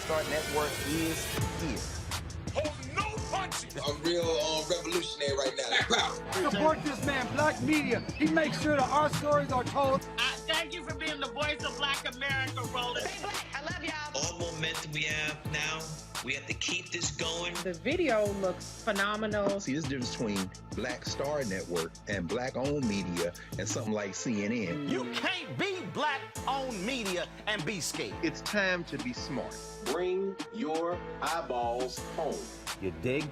Start Network is here. Oh, no punches! I'm real revolutionary right now. Support this man, Black Media. He makes sure that our stories are told. Thank you for being the voice of Black America, Roland. Stay black. I love y'all. All momentum we have now, we have to keep this going. The video looks phenomenal. See, there's a difference between Black Star Network and Black-owned media and something like CNN. You can't be Black-owned media and be scared. It's time to be smart. Bring your eyeballs home. You dig?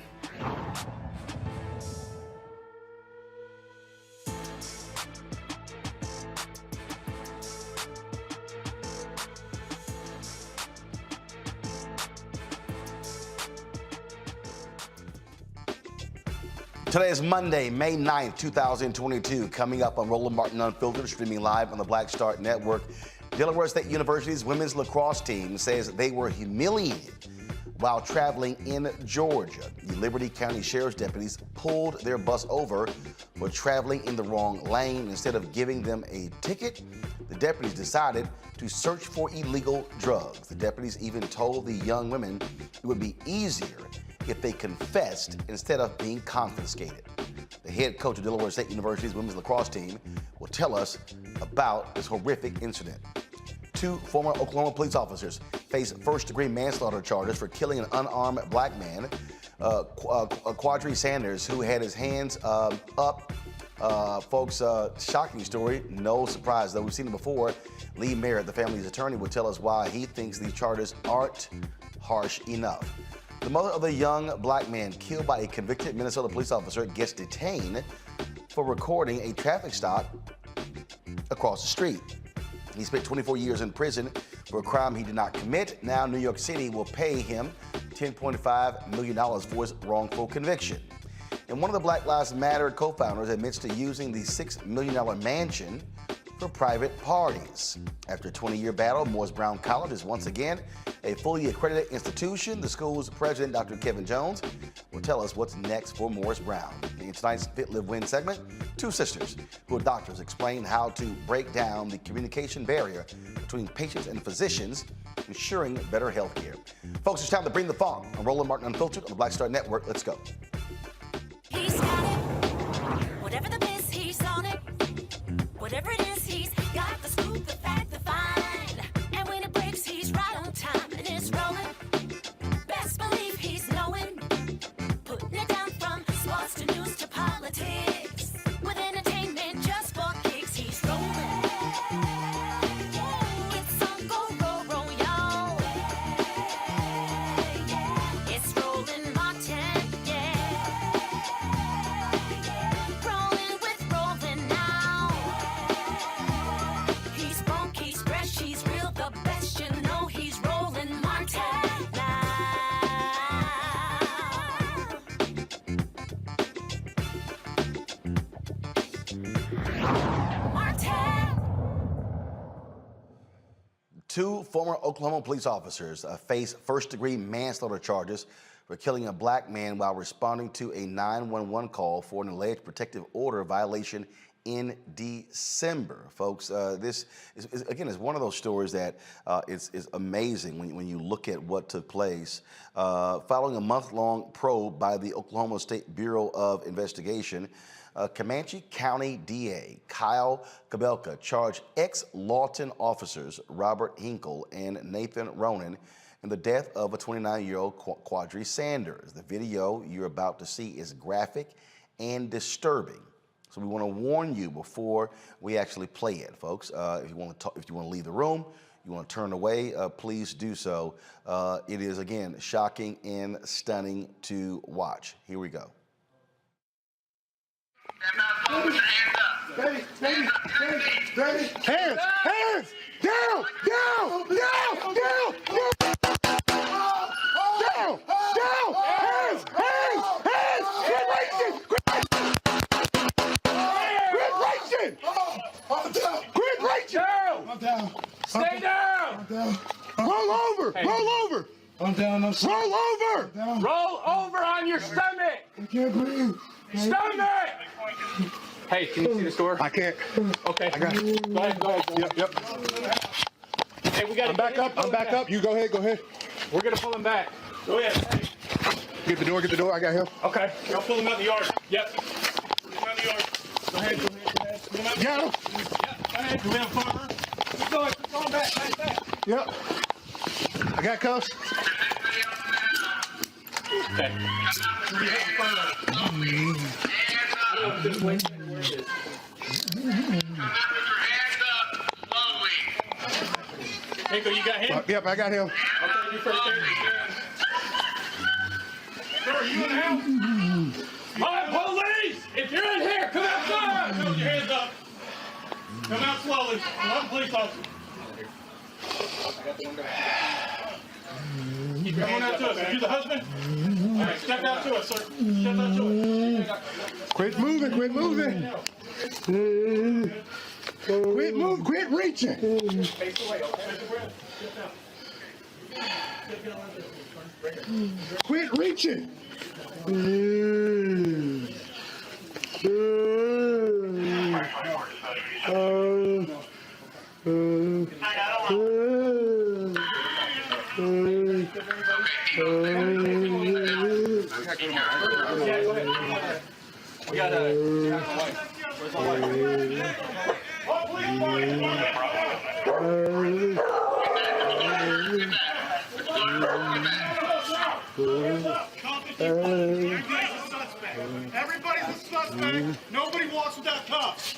Today is Monday, May 9th, 2022. Coming up on Roland Martin Unfiltered, streaming live on the Black Start Network. Delaware State University's women's lacrosse team says they were humiliated while traveling in Georgia. The Liberty County Sheriff's deputies pulled their bus over for traveling in the wrong lane. Instead of giving them a ticket, the deputies decided to search for illegal drugs. The deputies even told the young women it would be easier if they confessed instead of being confiscated. The head coach of Delaware State University's women's lacrosse team will tell us about this horrific incident. 2 former Oklahoma police officers face first-degree manslaughter charges for killing an unarmed black man, Quadry Sanders, who had his hands up. Folks, shocking story, no surprise though. We've seen it before. Lee Merritt, the family's attorney, will tell us why he thinks these charges aren't harsh enough. The mother of the young black man killed by a convicted Minnesota police officer gets detained for recording a traffic stop across the street. He spent 24 years in prison for a crime he did not commit. Now New York City will pay him $10.5 million for his wrongful conviction. And one of the Black Lives Matter co-founders admits to using the $6 million mansion for private parties. After a 20-year battle, Morris Brown College is once again a fully accredited institution. The school's president, Dr. Kevin Jones, will tell us what's next for Morris Brown. In tonight's Fit, Live, Win segment, 2 sisters who are doctors explain how to break down the communication barrier between patients and physicians, ensuring better health care. Folks, it's time to bring the funk on Roland Martin Unfiltered on the Black Star Network. Let's go. He's got it. Whatever the biz, he's on it. Whatever it is, he's got the scoop, the fact, the find. And when it breaks, he's right on time and it's rolling. Best believe he's knowing. Putting it down from sports to news to politics. With entertainment just for kicks, he's rolling. It's on go, y'all. It's Roland Martin, yeah. Rolling with Roland now. He's funk, he's fresh, he's real, the best, you know he's Roland Martin now. Martin. 2 former Oklahoma police officers face first-degree manslaughter charges for killing a black man while responding to a 911 call for an alleged protective order violation in December. Folks, this is one of those stories that is amazing when you look at what took place. Following a month-long probe by the Oklahoma State Bureau of Investigation, Comanche County DA Kyle Kabelka charged ex-Lawton officers Robert Hinkle and Nathan Ronan in the death of a 29-year-old Quadry Sanders. The video you're about to see is graphic and disturbing. So we want to warn you before we actually play it, folks. If you want to leave the room, you want to turn away, please do so. It is, again, shocking and stunning to watch. Here we go. Hands, down, hands, I'm down. Stay down. Roll over. I'm down. Roll over. Roll over on your stomach. I can't breathe. Stomach. Hey, can you see the door? I can't. Okay. I got it. Go ahead. Yep. Hey, we got. I'm back up. You go ahead. We're gonna pull him back. Go ahead. Hey. Get the door. I got him. Okay. Y'all pull him out the yard. Yep. Pull him out the yard. Go ahead. Pull him out the yard. Got him. Yep. Go ahead. Do we have a farmer? Keep going back. Back. Yep. I got cuffs. Okay. We have a farmer. Just wait. Where it is. Nico, you got him? Yep, I got him. Okay, you first aid. Sir, are you in the house? All right, police! If you're in here, come outside! Come with your hands up. Come out slowly. One police officer. Keep your hands out to us. Are you the husband? All right, step out to us, sir. Step out to us. Quit moving. Quit reaching. Face away, okay? Sit down. Quit reaching. We got where's my wife? Everybody's a suspect. Nobody walks without cuffs.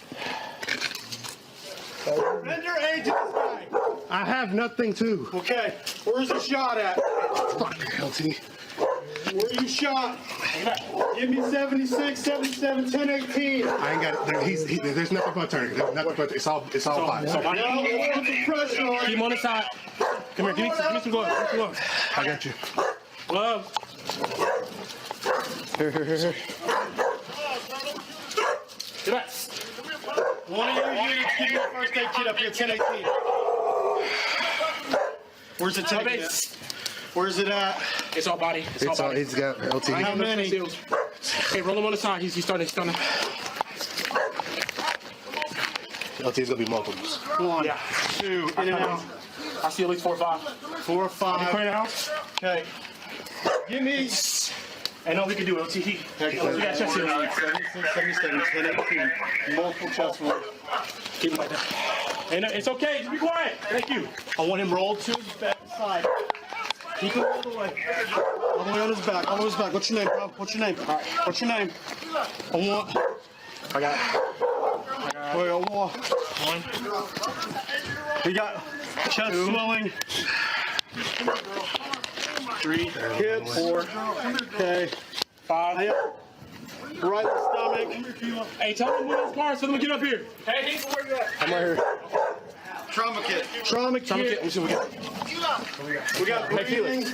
Bend your age to this guy. I have nothing to. Okay, where's the shot at? Fuck, LT. Where you shot? Give me 76, 77, 10, 18. I ain't got it. There's nothing but turning. There's nothing but it's all body. No, let's put some pressure on. Keep him on the side. Come here, give me some gloves. I got you. Gloves. Here. Get back. One of your units, give me a first aid kit up here, 10, 18. Where's the tape? Where's it at? It's all body. It's all. He's got LT. How many? Hey, roll him on the side. He's starting. LT's gonna be multiples. 1, Yeah. 2, in and out. I see at least 4 or 5. 4 or 5. Clear the house. Okay. Give me. I know we can do it. LT. We got chest here. 76, 77, 10, 18. Multiple chest wounds. Keep him like that. Hey, no, it's okay. Just be quiet. Thank you. I want him rolled to his back side. Keep it all the way. All the way on his back. What's your name, bro? What's your name? What's your name? I got it. Wait, I want. 1. We got chest swelling. 3. Hips. 4. Okay. 5. Right in the stomach. Hey, tell him what his parts so let me get up here. Hey, Heath, where you at? I'm right here. Trauma kit. Let me see what we got. We got breathing.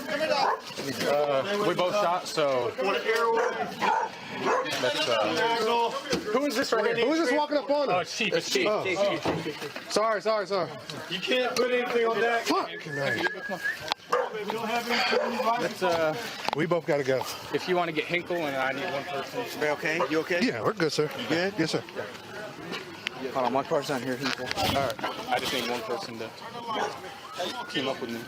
We both shot, so One airway. that's Who is this right here? Who is this walking up on him? it's Chief. It's Chief. Oh. Sorry. You can't put anything on that. Fuck. We don't have anything. We both gotta go. If you want to get Hinkle and I need one person. Okay, you okay? Yeah, we're good, sir. You good? Yes, sir. Hold on, my car's down here. All right. I just need one person to team up with me.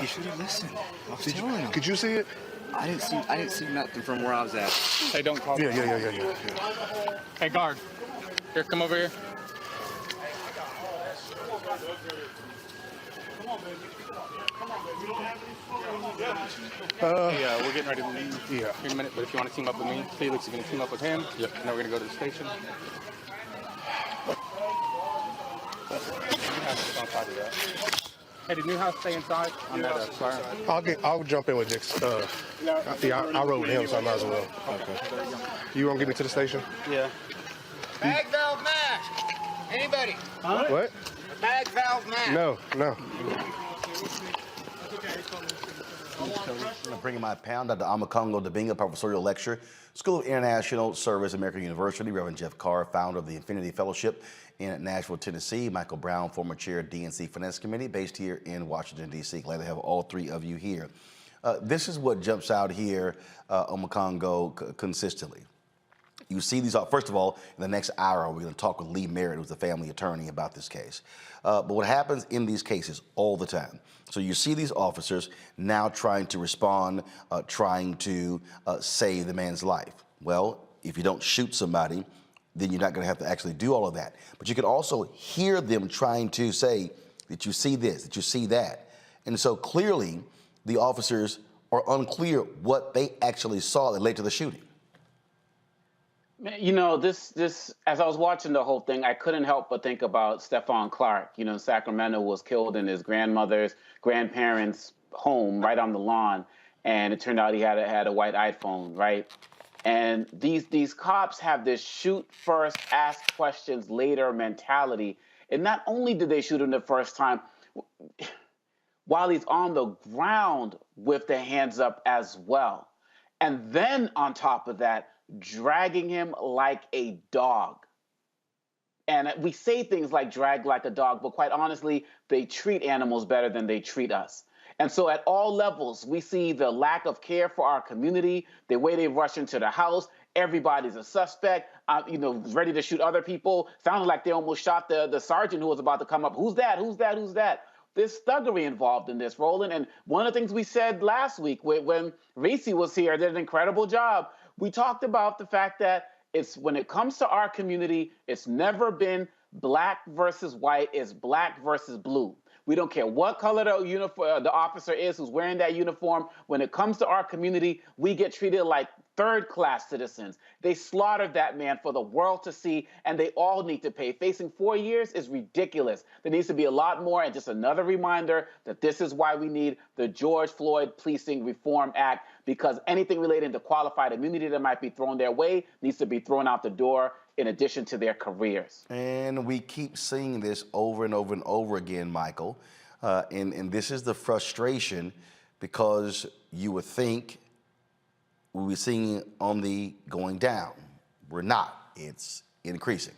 You should have listened. I was telling him. Could you see it? I didn't see nothing from where I was at. Hey, don't call me. Yeah. Hey, guard. Here, come over here. We're getting ready to leave here in a minute, but if you want to team up with me, Felix is going to team up with him. Yep. And then we're going to go to the station. Hey, did Newhouse stay inside on that flyer? I'll jump in with Dix. I rode with him, so I might as well. Okay. You want to get me to the station? Yeah. Bag valve mask. Anybody? What? Bag valve mask. No. I'm bringing my pound Dr. Amakongo Dabinga professorial lecture, School of International Service, American University. Reverend Jeff Carr, founder of the Infinity Fellowship in Nashville, Tennessee. Michael Brown, former chair of DNC Finance Committee, based here in Washington, D.C. Glad to have all three of you here. This is what jumps out here on Makongo consistently. You see these, first of all, in the next hour, we're going to talk with Lee Merritt, who's the family attorney, about this case. But what happens in these cases all the time, so you see these officers now trying to respond, trying to save the man's life. Well, if you don't shoot somebody, then you're not going to have to actually do all of that. But you can also hear them trying to say that you see this, that you see that. And so clearly, the officers are unclear what they actually saw that led to the shooting. You know, this as I was watching the whole thing, I couldn't help but think about Stephon Clark. You know, Sacramento was killed in his grandparents' home right on the lawn, and it turned out he had a white iPhone, right? And these cops have this shoot first, ask questions later mentality. And not only did they shoot him the first time, while he's on the ground with the hands up as well. And then on top of that, dragging him like a dog. And we say things like drag like a dog, but quite honestly, they treat animals better than they treat us. And so at all levels, we see the lack of care for our community, the way they rush into the house. Everybody's a suspect, you know, ready to shoot other people. Sounded like they almost shot the sergeant who was about to come up. Who's that? Who's that? Who's that? There's thuggery involved in this, Roland. And one of the things we said last week when Reese was here, did an incredible job. We talked about the fact that when it comes to our community, it's never been black versus white, it's black versus blue. We don't care what color the officer is who's wearing that uniform. When it comes to our community, we get treated like third-class citizens. They slaughtered that man for the world to see, and they all need to pay. Facing 4 years is ridiculous. There needs to be a lot more, and just another reminder that this is why we need the George Floyd Policing Reform Act, because anything relating to qualified immunity that might be thrown their way needs to be thrown out the door in addition to their careers. And we keep seeing this over and over and over again, Michael. And this is the frustration, because you would think we were seeing it on the going down. We're not. It's increasing.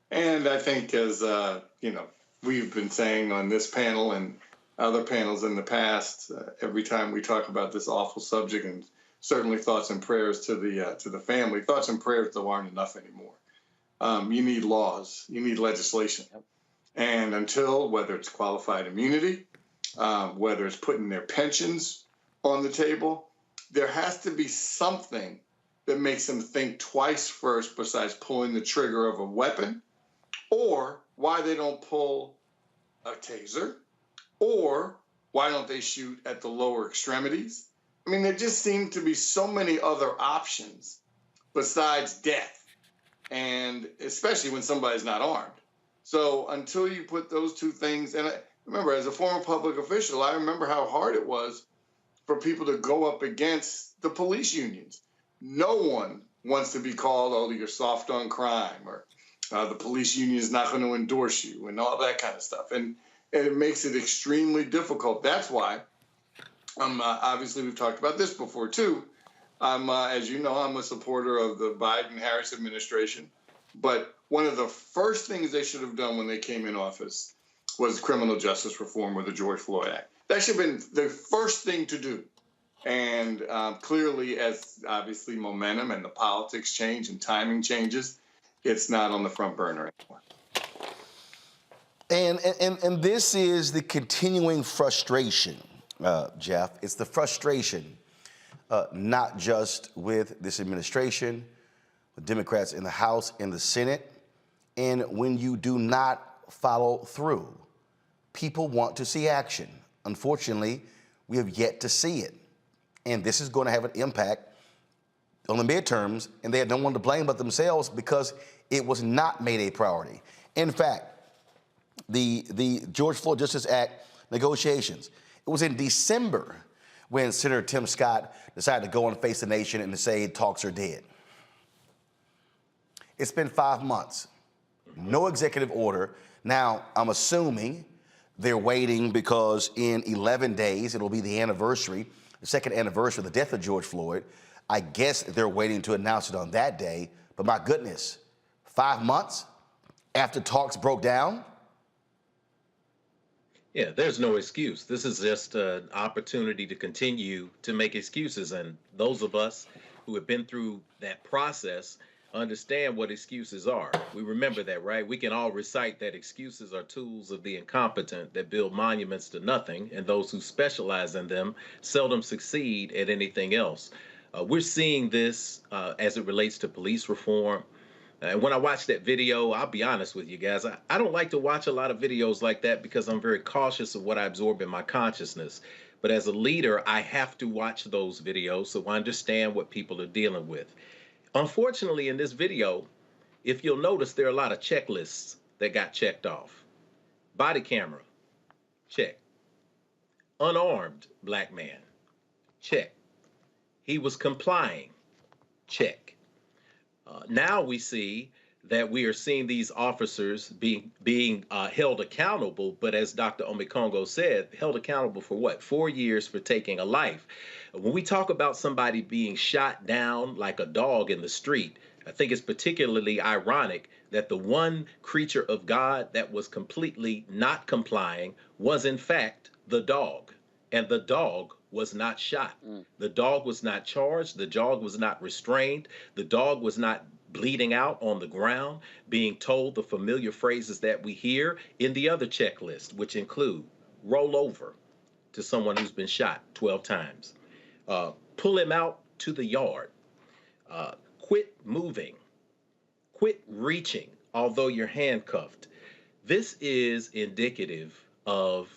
And I think, as you know, we've been saying on this panel and other panels in the past, every time we talk about this awful subject, and certainly thoughts and prayers to the family. Thoughts and prayers, though, aren't enough anymore. You need laws. You need legislation. And until, whether it's qualified immunity, whether it's putting their pensions on the table, there has to be something that makes them think twice first besides pulling the trigger of a weapon, or why they don't pull a taser, or why don't they shoot at the lower extremities. I mean, there just seem to be so many other options besides death, and especially when somebody's not armed. So until you put those two things, and I remember, as a former public official, I remember how hard it was for people to go up against the police unions. No one wants to be called, oh, you're soft on crime, or the police union is not going to endorse you, and all that kind of stuff. And it makes it extremely difficult. That's why, obviously, we've talked about this before, too. As you know, I'm a supporter of the Biden-Harris administration. But one of the first things they should have done when they came in office was criminal justice reform with the George Floyd Act. That should have been the first thing to do. And clearly, as obviously momentum and the politics change and timing changes, it's not on the front burner anymore. And this is the continuing frustration, Jeff. It's the frustration, not just with this administration, with Democrats in the House and the Senate. And when you do not follow through, people want to see action. Unfortunately, we have yet to see it. And this is going to have an impact on the midterms, and they had no one to blame but themselves because it was not made a priority. In fact, the George Floyd Justice Act negotiations, it was in December when Senator Tim Scott decided to go and face the nation and to say talks are dead. It's been 5 months, no executive order. Now, I'm assuming they're waiting because in 11 days, it'll be the anniversary, the second anniversary of the death of George Floyd. I guess they're waiting to announce it on that day. But my goodness, 5 months after talks broke down? Yeah, there's no excuse. This is just an opportunity to continue to make excuses. And those of us who have been through that process understand what excuses are. We remember that, right? We can all recite that excuses are tools of the incompetent that build monuments to nothing, and those who specialize in them seldom succeed at anything else. We're seeing this as it relates to police reform. And when I watch that video, I'll be honest with you guys, I don't like to watch a lot of videos like that because I'm very cautious of what I absorb in my consciousness. But as a leader, I have to watch those videos so I understand what people are dealing with. Unfortunately, in this video, if you'll notice, there are a lot of checklists that got checked off. Body camera, check. Unarmed black man, check. He was complying, check. Now we see that we are seeing these officers being held accountable, but as Dr. Omekongo said, held accountable for what? 4 years for taking a life. When we talk about somebody being shot down like a dog in the street, I think it's particularly ironic that the one creature of God that was completely not complying was in fact the dog, and the dog was not shot. The dog was not charged. The dog was not restrained. The dog was not bleeding out on the ground, being told the familiar phrases that we hear in the other checklist, which include roll over to someone who's been shot 12 times, pull him out to the yard, quit moving, quit reaching, although you're handcuffed. This is indicative of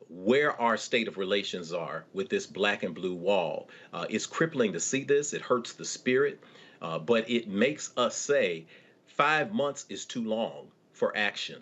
where our state of relations are with this black and blue wall. It's crippling to see this. It hurts the spirit, but it makes us say 5 months is too long for action.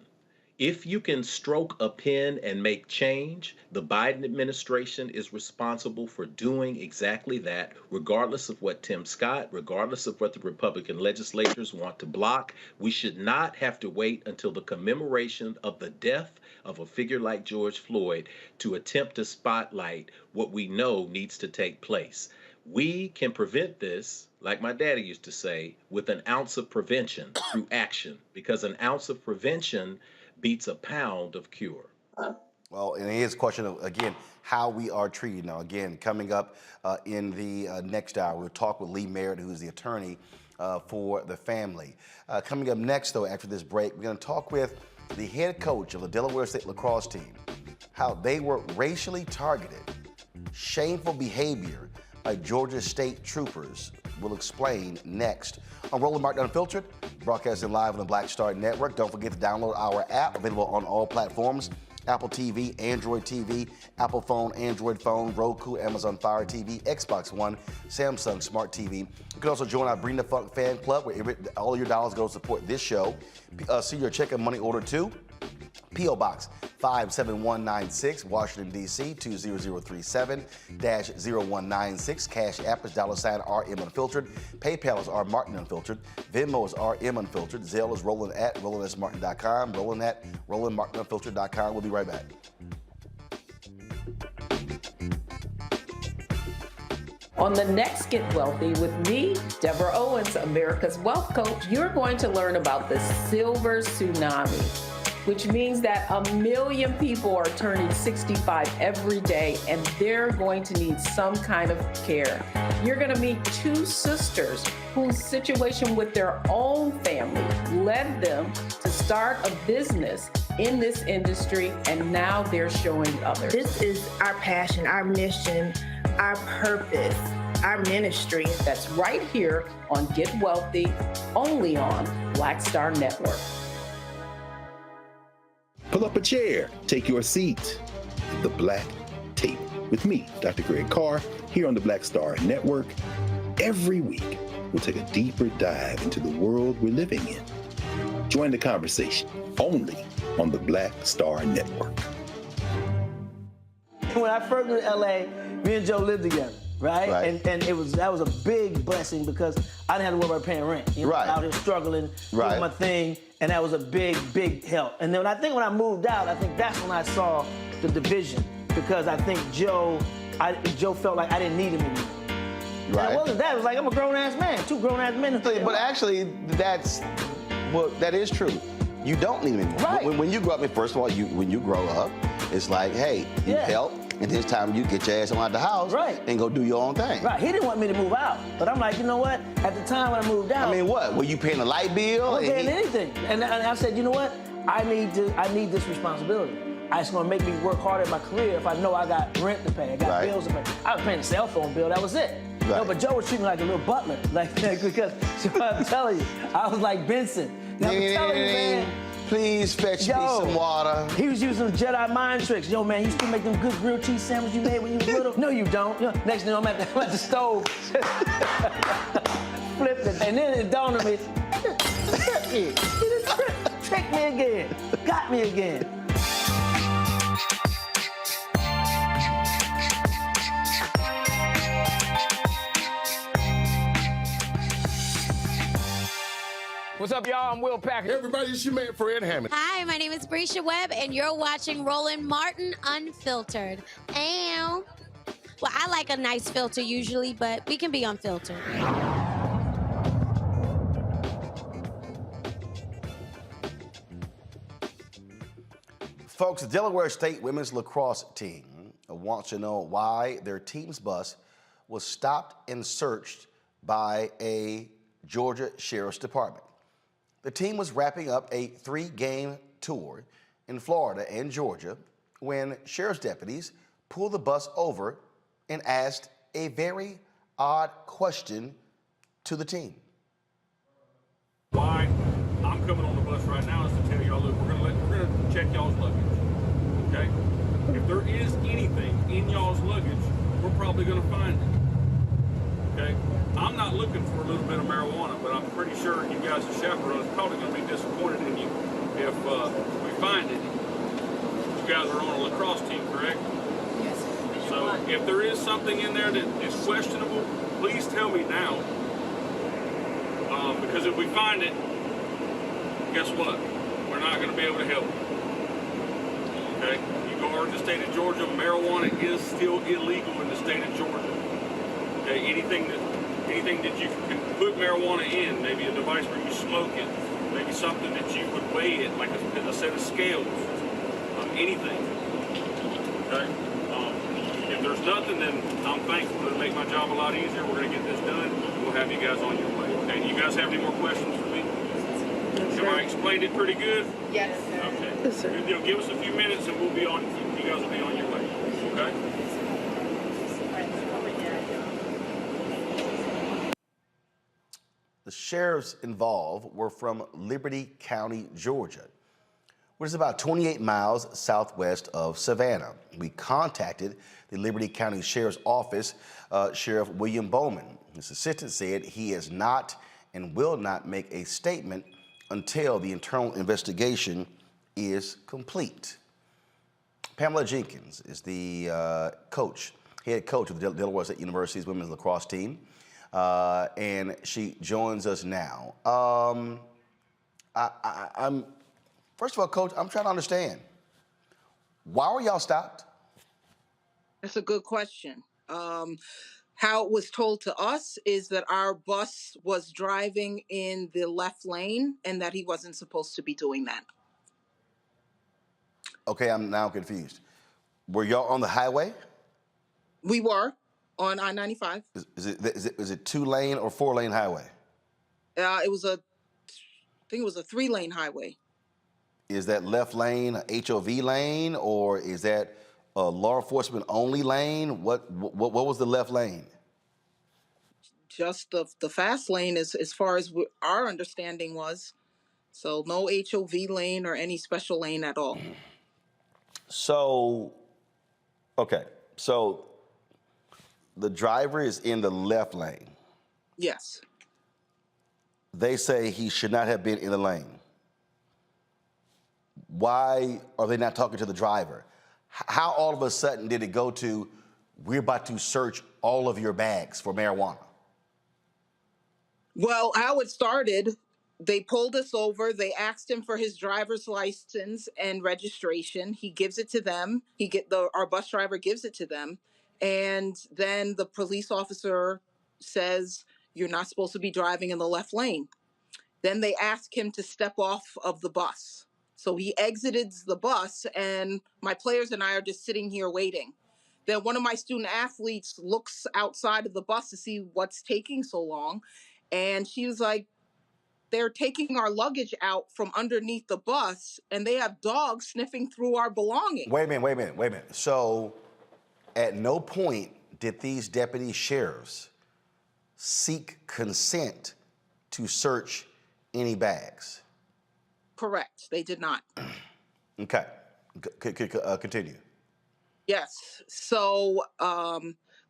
If you can stroke a pen and make change, the Biden administration is responsible for doing exactly that, regardless of what Tim Scott, regardless of what the Republican legislators want to block. We should not have to wait until the commemoration of the death of a figure like George Floyd to attempt to spotlight what we know needs to take place. We can prevent this, like my daddy used to say, with an ounce of prevention through action, because an ounce of prevention beats a pound of cure. Well, and here's a question of, again, how we are treated. Now, again, coming up in the next hour, we'll talk with Lee Merritt, who's the attorney for the family. Coming up next, though, after this break, we're going to talk with the head coach of the Delaware State Lacrosse team, how they were racially targeted, shameful behavior by Georgia State troopers. We'll explain next on Roland Martin Unfiltered, broadcasting live on the Black Star Network. Don't forget to download our app, available on all platforms: Apple TV, Android TV, Apple phone, Android phone, Roku, Amazon Fire TV, Xbox One, Samsung Smart TV. You can also join our Bring the Funk fan club, where all of your dollars go to support this show. See your check and money order too. P.O. Box 57196, Washington, D.C. 20037-0196. Cash App is $RM Unfiltered. PayPal is R Martin Unfiltered. Venmo is RM Unfiltered. Zelle is Roland at RolandSMartin.com. Roland at RolandMartinUnfiltered.com. We'll be right back. On the next Get Wealthy with me, Deborah Owens, America's Wealth Coach, you're going to learn about the silver tsunami, which means that 1 million people are turning 65 every day, and they're going to need some kind of care. You're going to meet two sisters whose situation with their own family led them to start a business in this industry, and now they're showing others. This is our passion, our mission, our purpose, our ministry. That's right here on Get Wealthy, only on Black Star Network. Pull up a chair, take your seat. The Black Tape with me, Dr. Greg Carr, here on the Black Star Network. Every week, we'll take a deeper dive into the world we're living in. Join the conversation only on the Black Star Network. When I first moved to LA, me and Joe lived together, right? And that was a big blessing because I didn't have to worry about paying rent. You know, out here struggling, doing my thing, and that was a big, big help. And then when I moved out, I think that's when I saw the division, because I think Joe felt like I didn't need him anymore. And it wasn't that. It was like, I'm a grown-ass man, two grown-ass men. But actually, that is true. You don't need him anymore. When you grow up, first of all, when you grow up, It's like, hey, you help, and this time you get your ass on out the house and go do your own thing. Right. He didn't want me to move out, but I'm like, you know what? At the time when I moved out, I mean, what? Were you paying a light bill? I wasn't paying anything, and I said, you know what? I need this responsibility. It's going to make me work harder in my career if I know I got rent to pay, I got bills to pay. I was paying a cell phone bill. That was it. Right. No, but Joe was treating me like a little butler, because I'm telling you, I was like Benson. Now, I'm telling you, man. Please fetch me some water. He was using some Jedi mind tricks. Yo, man, you still make them good grilled cheese sandwiches you made when you were little? No, you don't. You know, next thing I'm at the stove. Flipped it. And then it dawned on me, he just tricked me again. Got me again. What's up, y'all? I'm Will Packer. Everybody, it's your man, Fred Hammond. Hi, my name is Brescia Webb, and you're watching Roland Martin Unfiltered. Ow. Well, I like a nice filter usually, but we can be unfiltered. Folks, the Delaware State women's lacrosse team wants to know why their team's bus was stopped and searched by a Georgia Sheriff's Department. The team was wrapping up a 3-game tour in Florida and Georgia when sheriff's deputies pulled the bus over and asked a very odd question to the team. Why I'm coming on the bus right now is to tell y'all, look, we're gonna check y'all's luggage, okay? If there is anything in y'all's luggage, we're probably gonna find it, okay? I'm not looking for a little bit of marijuana, but I'm pretty sure you guys as chaperones are probably going to be disappointed in you if we find it. You guys are on a lacrosse team, correct? Yes. So if there is something in there that is questionable, please tell me now. Because if we find it, guess what? We're not going to be able to help you. Okay? You go over to the state of Georgia, marijuana is still illegal in the state of Georgia. Okay? Anything that you can put marijuana in, maybe a device where you smoke it, maybe something that you would weigh it, like a set of scales, anything. Okay? If there's nothing, then I'm thankful to make my job a lot easier. We're going to get this done. We'll have you guys on your way. Okay? You guys have any more questions for me? Have I explained it pretty good? Yes, sir. Okay. Yes, sir. Give us a few minutes and you guys will be on your way. Okay? The sheriffs involved were from Liberty County, Georgia, which is about 28 miles southwest of Savannah. We contacted the Liberty County Sheriff's Office, Sheriff William Bowman. His assistant said he is not and will not make a statement until the internal investigation is complete. Pamela Jenkins is the head coach of the Delaware State University's women's lacrosse team. And she joins us now. I'm first of all, Coach, I'm trying to understand. Why were y'all stopped? That's a good question. How it was told to us is that our bus was driving in the left lane and that he wasn't supposed to be doing that. Okay, I'm now confused. Were y'all on the highway? We were. On I-95. Is it 2-lane or 4-lane highway? I think it was a 3-lane highway. Is that left lane a HOV lane, or is that a law enforcement only lane? What was the left lane? Just the fast lane as far as our understanding was. So no HOV lane or any special lane at all. So, okay, so the driver is in the left lane. Yes. They say he should not have been in the lane. Why are they not talking to the driver? How all of a sudden did it go to, we're about to search all of your bags for marijuana? Well, how it started, they pulled us over. They asked him for his driver's license and registration. He gives it to them. Our bus driver gives it to them. And then the police officer says, you're not supposed to be driving in the left lane. Then they ask him to step off of the bus. So he exited the bus, and my players and I are just sitting here waiting. Then one of my student athletes looks outside of the bus to see what's taking so long. And she was like, they're taking our luggage out from underneath the bus, and they have dogs sniffing through our belongings. Wait a minute. So at no point did these deputy sheriffs seek consent to search any bags? Correct. They did not. Okay. Continue. Yes. So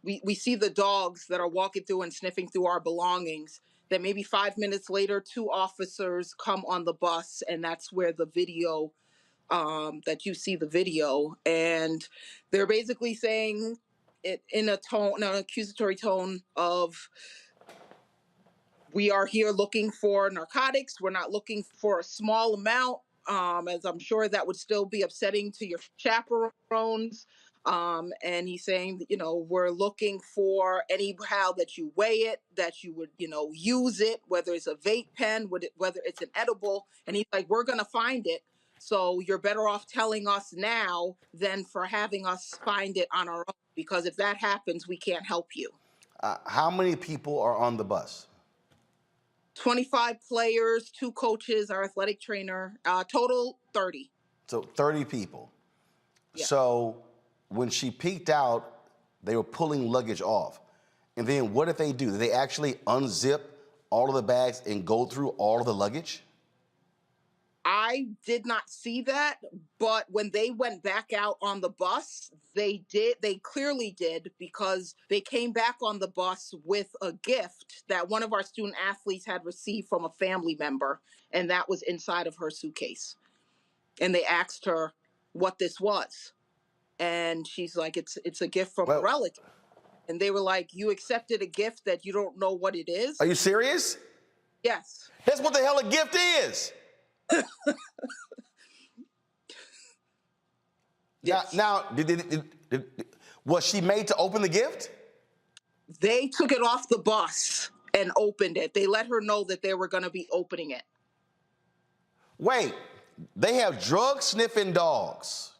we see the dogs that are walking through and sniffing through our belongings. Then maybe 5 minutes later, 2 officers come on the bus, and that's where the video, that you see the video. And they're basically saying it in an accusatory tone of, we are here looking for narcotics. We're not looking for a small amount, as I'm sure that would still be upsetting to your chaperones. And he's saying, we're looking for anyhow that you weigh it, that you would, use it, whether it's a vape pen, whether it's an edible. And he's like, we're going to find it. So you're better off telling us now than for having us find it on our own, because if that happens, we can't help you. How many people are on the bus? 25 players, 2 coaches, our athletic trainer, total 30. So 30 people. Yeah. So when she peeked out, they were pulling luggage off. And then what did they do? Did they actually unzip all of the bags and go through all of the luggage? I did not see that, but when they went back out on the bus, they clearly did, because they came back on the bus with a gift that one of our student athletes had received from a family member, and that was inside of her suitcase. And they asked her what this was. And she's like, it's a gift from a relative. And they were like, you accepted a gift that you don't know what it is? Are you serious? Yes. That's what the hell a gift is. Yes. Now, was she made to open the gift? They took it off the bus and opened it. They let her know that they were going to be opening it. Wait, they have drug-sniffing dogs.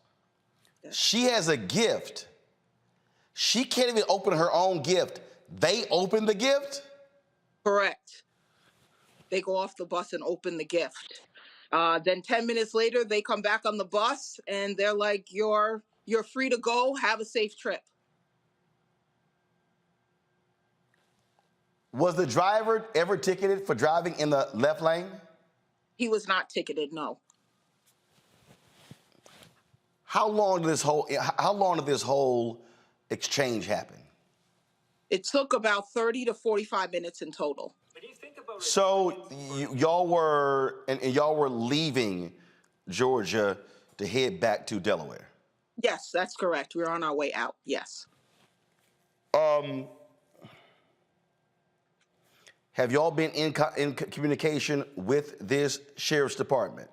Yes. She has a gift. She can't even open her own gift. They open the gift? Correct. They go off the bus and open the gift. Then 10 minutes later, they come back on the bus and they're like, you're free to go. Have a safe trip. Was the driver ever ticketed for driving in the left lane? He was not ticketed, no. How long did this whole exchange happen? It took about 30 to 45 minutes in total. So y'all were leaving Georgia to head back to Delaware? Yes, that's correct. We're on our way out, yes. Have y'all been in communication with this sheriff's department?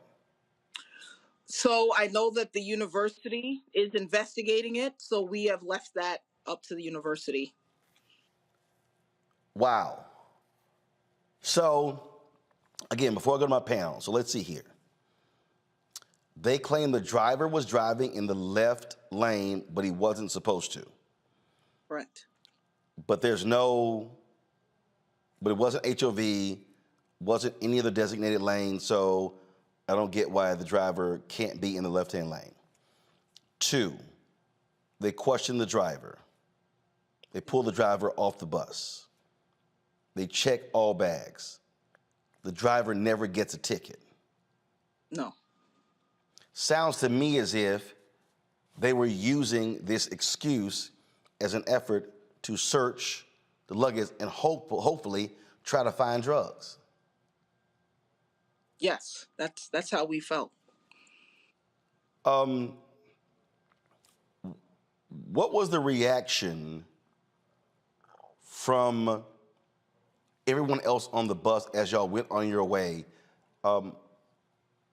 So I know that the university is investigating it, so we have left that up to the university. Wow. So, again, before I go to my panel, so let's see here. They claim the driver was driving in the left lane, but he wasn't supposed to. Correct. But it wasn't HOV, wasn't any of the designated lanes, so I don't get why the driver can't be in the left-hand lane. 2, they question the driver. They pull the driver off the bus. They check all bags. The driver never gets a ticket. No. Sounds to me as if they were using this excuse as an effort to search the luggage and hopefully try to find drugs. Yes, that's how we felt. What was the reaction from everyone else on the bus as y'all went on your way? What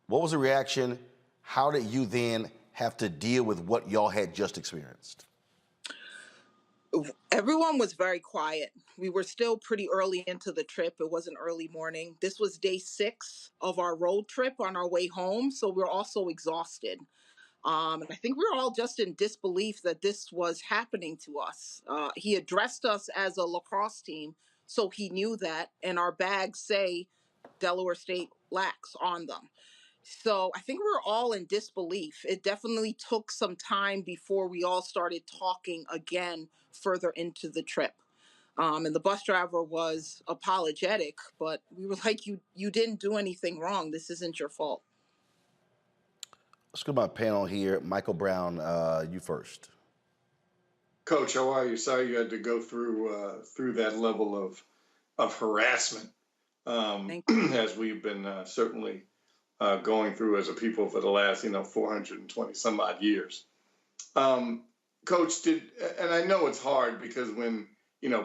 was the reaction? How did you then have to deal with what y'all had just experienced? Everyone was very quiet. We were still pretty early into the trip. It wasn't early morning. This was day 6 of our road trip on our way home, so we're also exhausted. And I think we were all just in disbelief that this was happening to us. He addressed us as a lacrosse team, so he knew that, and our bags say Delaware State Lax on them. So I think we were all in disbelief. It definitely took some time before we all started talking again further into the trip. And the bus driver was apologetic, but we were like, you didn't do anything wrong. This isn't your fault. Let's go to my panel here. Michael Brown, you first. Coach, how are you? Sorry you had to go through that level of harassment as we've been certainly going through as a people for the last 420 some odd years. Coach, and I know it's hard because when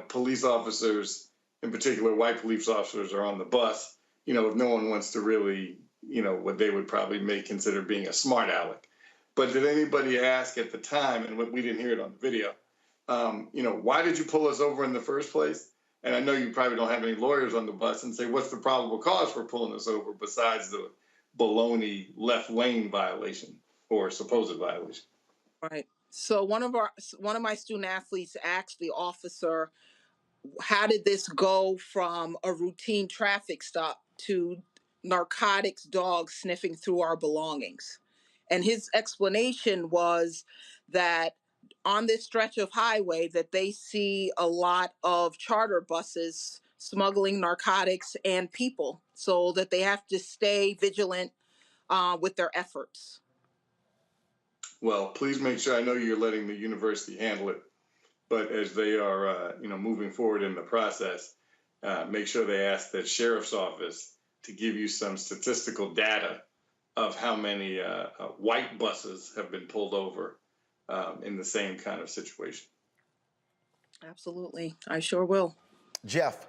police officers, in particular white police officers, are on the bus, if no one wants to really what they would probably consider being a smart aleck. But did anybody ask at the time, and we didn't hear it on the video, why did you pull us over in the first place? And I know you probably don't have any lawyers on the bus and say, what's the probable cause for pulling us over besides the baloney left lane violation or supposed violation? Right. So one of my student athletes asked the officer, how did this go from a routine traffic stop to narcotics dogs sniffing through our belongings? And his explanation was that on this stretch of highway that they see a lot of charter buses smuggling narcotics and people, so that they have to stay vigilant with their efforts. Well, please make sure, I know you're letting the university handle it, but as they are moving forward in the process, make sure they ask the sheriff's office to give you some statistical data of how many white buses have been pulled over in the same kind of situation. Absolutely. I sure will. Jeff.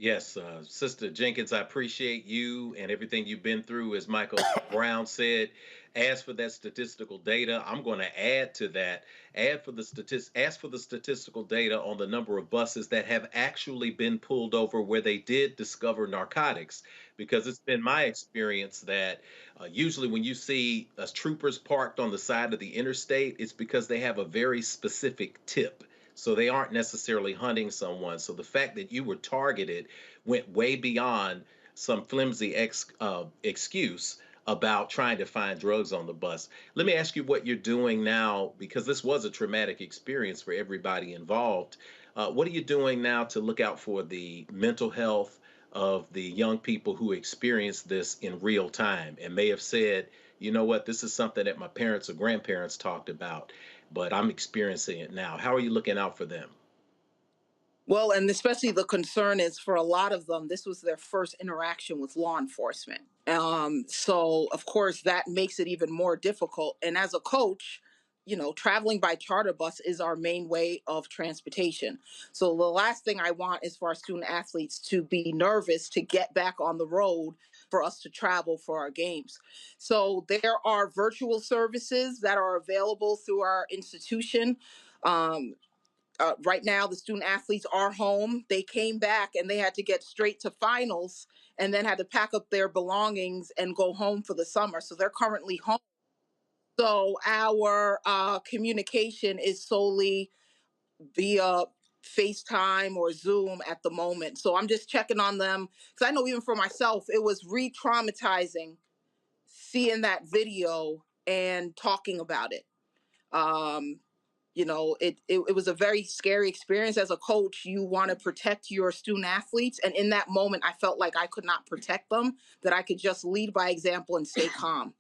Yes, Sister Jenkins, I appreciate you and everything you've been through. As Michael Brown said, ask for that statistical data. I'm going to add to that. Ask for the statistical data on the number of buses that have actually been pulled over where they did discover narcotics. Because it's been my experience that usually when you see troopers parked on the side of the interstate, it's because they have a very specific tip. So they aren't necessarily hunting someone. So the fact that you were targeted went way beyond some flimsy excuse about trying to find drugs on the bus. Let me ask you what you're doing now, because this was a traumatic experience for everybody involved. What are you doing now to look out for the mental health of the young people who experienced this in real time and may have said, you know what, this is something that my parents or grandparents talked about, but I'm experiencing it now. How are you looking out for them? Well, and especially the concern is for a lot of them, this was their first interaction with law enforcement. So, of course, that makes it even more difficult. And as a coach, traveling by charter bus is our main way of transportation. So the last thing I want is for our student athletes to be nervous to get back on the road for us to travel for our games. So there are virtual services that are available through our institution. Right now, the student athletes are home. They came back and they had to get straight to finals and then had to pack up their belongings and go home for the summer. So they're currently home. So our communication is solely via FaceTime or Zoom at the moment. So I'm just checking on them. Because I know even for myself, it was re-traumatizing seeing that video and talking about it. It was a very scary experience. As a coach, you want to protect your student athletes. And in that moment, I felt like I could not protect them, that I could just lead by example and stay calm.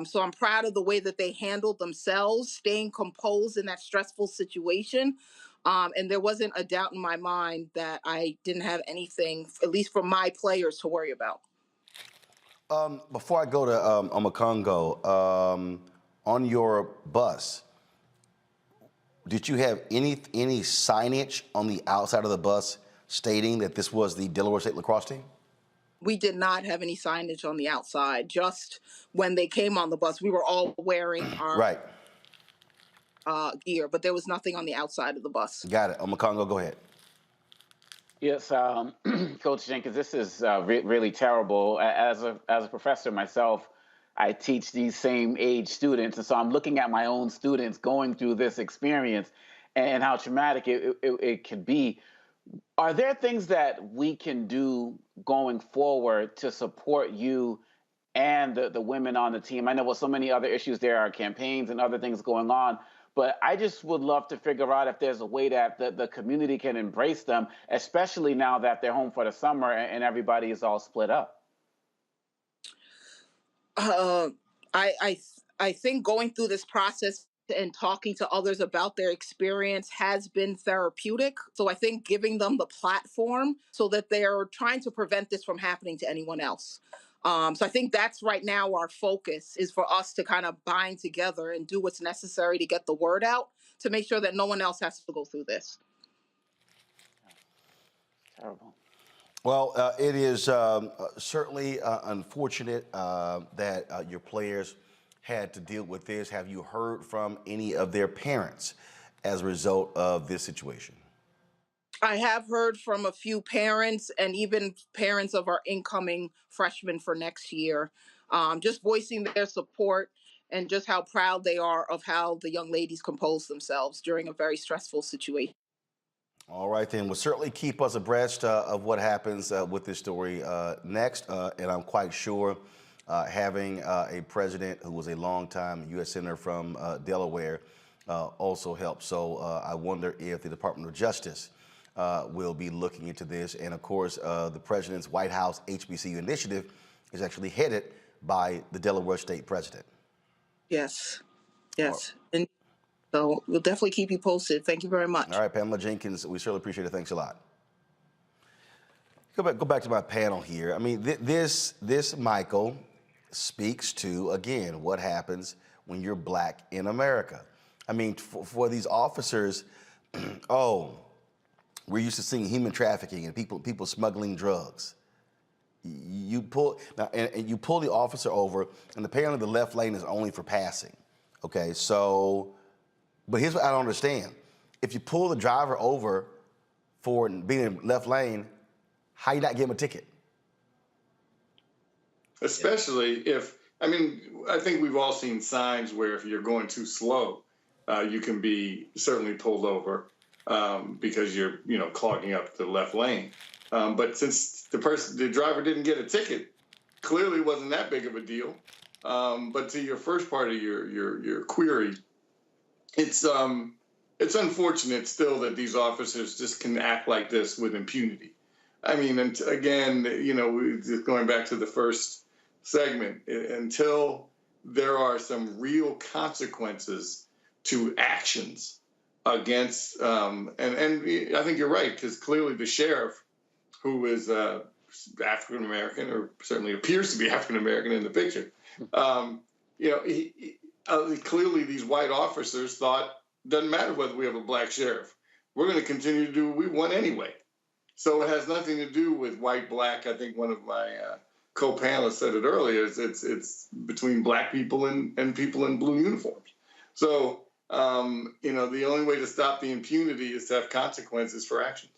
So I'm proud of the way that they handled themselves, staying composed in that stressful situation. And there wasn't a doubt in my mind that I didn't have anything, at least for my players, to worry about. Before I go to Omakongo, on your bus, did you have any signage on the outside of the bus stating that this was the Delaware State Lacrosse team? We did not have any signage on the outside. Just when they came on the bus, we were all wearing our... Right. gear, but there was nothing on the outside of the bus. Got it. Omakongo, go ahead. Yes, Coach Jenkins, this is really terrible. As a professor myself, I teach these same age students, and so I'm looking at my own students going through this experience and how traumatic it could be. Are there things that we can do going forward to support you and the women on the team? I know with so many other issues, there are campaigns and other things going on, but I just would love to figure out if there's a way that the community can embrace them, especially now that they're home for the summer and everybody is all split up. I think going through this process and talking to others about their experience has been therapeutic. So I think giving them the platform so that they're trying to prevent this from happening to anyone else. So I think that's right now our focus is for us to kind of bind together and do what's necessary to get the word out to make sure that no one else has to go through this. Terrible. Well, it is certainly unfortunate that your players had to deal with this. Have you heard from any of their parents as a result of this situation? I have heard from a few parents and even parents of our incoming freshmen for next year, just voicing their support and just how proud they are of how the young ladies composed themselves during a very stressful situation. All right, then. Well, certainly keep us abreast of what happens with this story next. And I'm quite sure having a president who was a longtime U.S. Senator from Delaware also helps. So I wonder if the Department of Justice will be looking into this. And of course, the president's White House HBCU initiative is actually headed by the Delaware State president. Yes, yes. And so we'll definitely keep you posted. Thank you very much. All right, Pamela Jenkins, we certainly appreciate it. Thanks a lot. Go back to my panel here. I mean, this Michael speaks to, again, what happens when you're black in America. I mean, for these officers, oh, we're used to seeing human trafficking and people smuggling drugs. You pull the officer over, and apparently the left lane is only for passing. Okay, so, but here's what I don't understand: if you pull the driver over for being in left lane, how you not give him a ticket? Especially if, I mean, I think we've all seen signs where if you're going too slow, you can be certainly pulled over because you're, clogging up the left lane. But since the driver didn't get a ticket, clearly wasn't that big of a deal. But to your first part of your query, it's unfortunate still that these officers just can act like this with impunity. I mean, and again, just going back to the first segment, until there are some real consequences to actions against, and I think you're right, because clearly the sheriff, who is African American, or certainly appears to be African American in the picture, clearly these white officers thought, doesn't matter whether we have a black sheriff, we're going to continue to do what we want anyway. So it has nothing to do with white, black. I think one of my co-panelists said it earlier. It's between black people and people in blue uniforms. So the only way to stop the impunity is to have consequences for actions.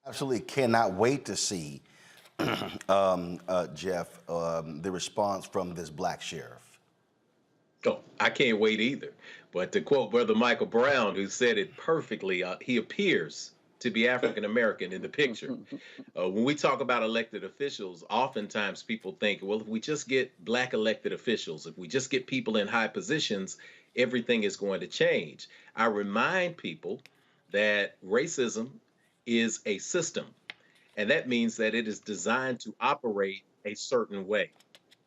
Absolutely cannot wait to see, Jeff, the response from this black sheriff. Oh, I can't wait either. But to quote Brother Michael Brown, who said it perfectly, he appears to be African American in the picture. When we talk about elected officials, oftentimes people think, well, if we just get black elected officials, if we just get people in high positions, everything is going to change. I remind people that racism is a system, and that means that it is designed to operate a certain way.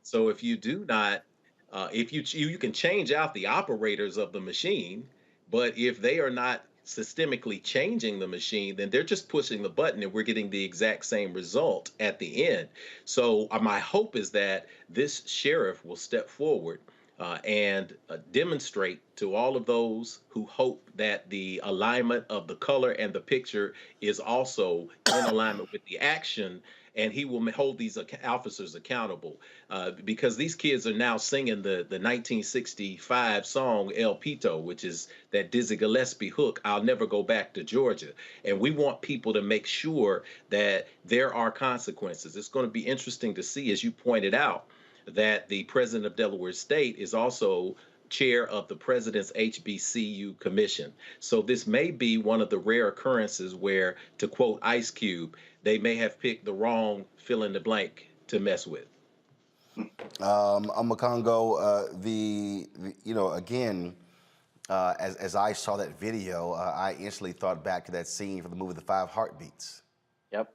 So if you do not, if you can change out the operators of the machine, but if they are not systemically changing the machine, then they're just pushing the button and we're getting the exact same result at the end. So my hope is that this sheriff will step forward and demonstrate to all of those who hope that the alignment of the color and the picture is also in alignment with the action, and he will hold these officers accountable, because these kids are now singing the 1965 song El Pito, which is that Dizzy Gillespie hook, I'll never go back to Georgia. And we want people to make sure that there are consequences. It's going to be interesting to see, as you pointed out, that the president of Delaware State is also chair of the president's HBCU commission. So this may be one of the rare occurrences where, to quote Ice Cube, they may have picked the wrong fill in the blank to mess with. Makongo, again, as I saw that video, I instantly thought back to that scene from the movie The Five Heartbeats. Yep.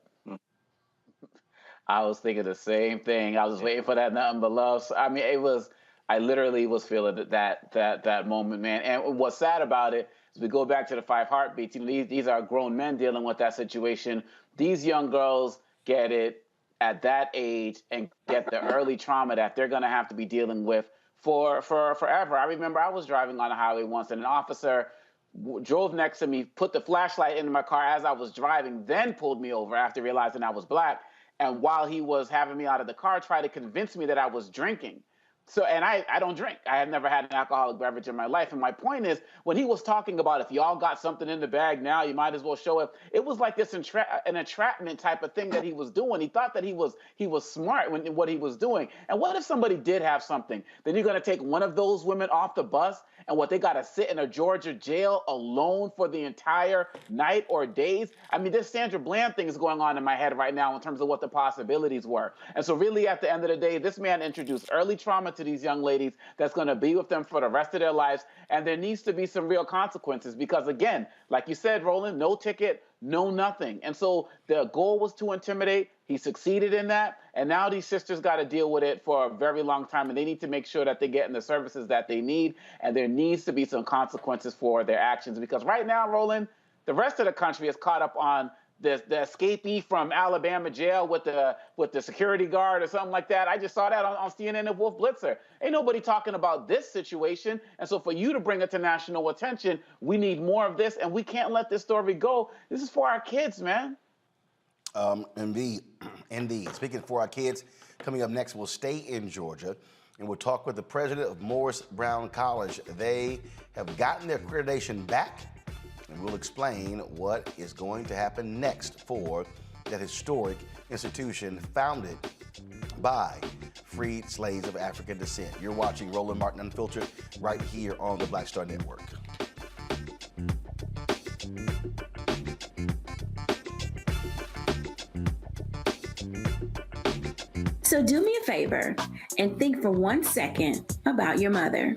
I was thinking the same thing. I was waiting for that nothing but love. I mean, I literally was feeling that moment, man. And what's sad about it is we go back to the Five Heartbeats. These are grown men dealing with that situation. These young girls get it at that age and get the early trauma that they're going to have to be dealing with for forever. I remember I was driving on a highway once, and an officer drove next to me, put the flashlight into my car as I was driving, then pulled me over after realizing I was black. And while he was having me out of the car, tried to convince me that I was drinking. So, and I don't drink. I have never had an alcoholic beverage in my life. And my point is, when he was talking about if y'all got something in the bag now, you might as well show it. It was like this an entrapment type of thing that he was doing. He thought that he was smart in what he was doing. And what if somebody did have something? Then you're going to take one of those women off the bus, and what, they got to sit in a Georgia jail alone for the entire night or days? I mean, this Sandra Bland thing is going on in my head right now in terms of what the possibilities were. And so really, at the end of the day, this man introduced early trauma to these young ladies that's going to be with them for the rest of their lives. And there needs to be some real consequences because, again, like you said, Roland, no ticket, no nothing. And so the goal was to intimidate. He succeeded in that. And now these sisters got to deal with it for a very long time. And they need to make sure that they're getting the services that they need. And there needs to be some consequences for their actions. Because right now, Roland, the rest of the country is caught up on the escapee from Alabama jail with the security guard or something like that. I just saw that on CNN and Wolf Blitzer. Ain't nobody talking about this situation. And so for you to bring it to national attention, we need more of this, and we can't let this story go. This is for our kids, man. Indeed. Speaking for our kids, coming up next, we'll stay in Georgia, and we'll talk with the president of Morris Brown College. They have gotten their accreditation back, and we'll explain what is going to happen next for that historic institution founded by freed slaves of African descent. You're watching Roland Martin Unfiltered right here on the Black Star Network. So do me a favor and think for 1 second about your mother.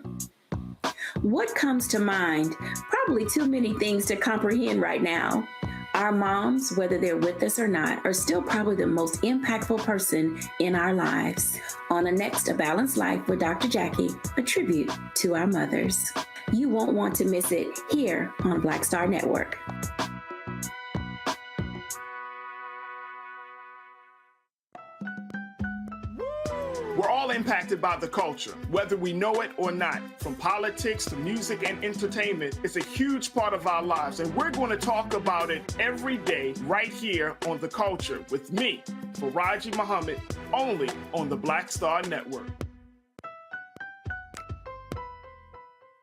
What comes to mind? Probably too many things to comprehend right now. Our moms, whether they're with us or not, are still probably the most impactful person in our lives. On the next A Balanced Life with Dr. Jackie, a tribute to our mothers. You won't want to miss it here on Black Star Network. We're all impacted by the culture, whether we know it or not. From politics to music and entertainment, it's a huge part of our lives, and we're going to talk about it every day right here on The Culture with me, Faraji Muhammad, only on the Black Star Network.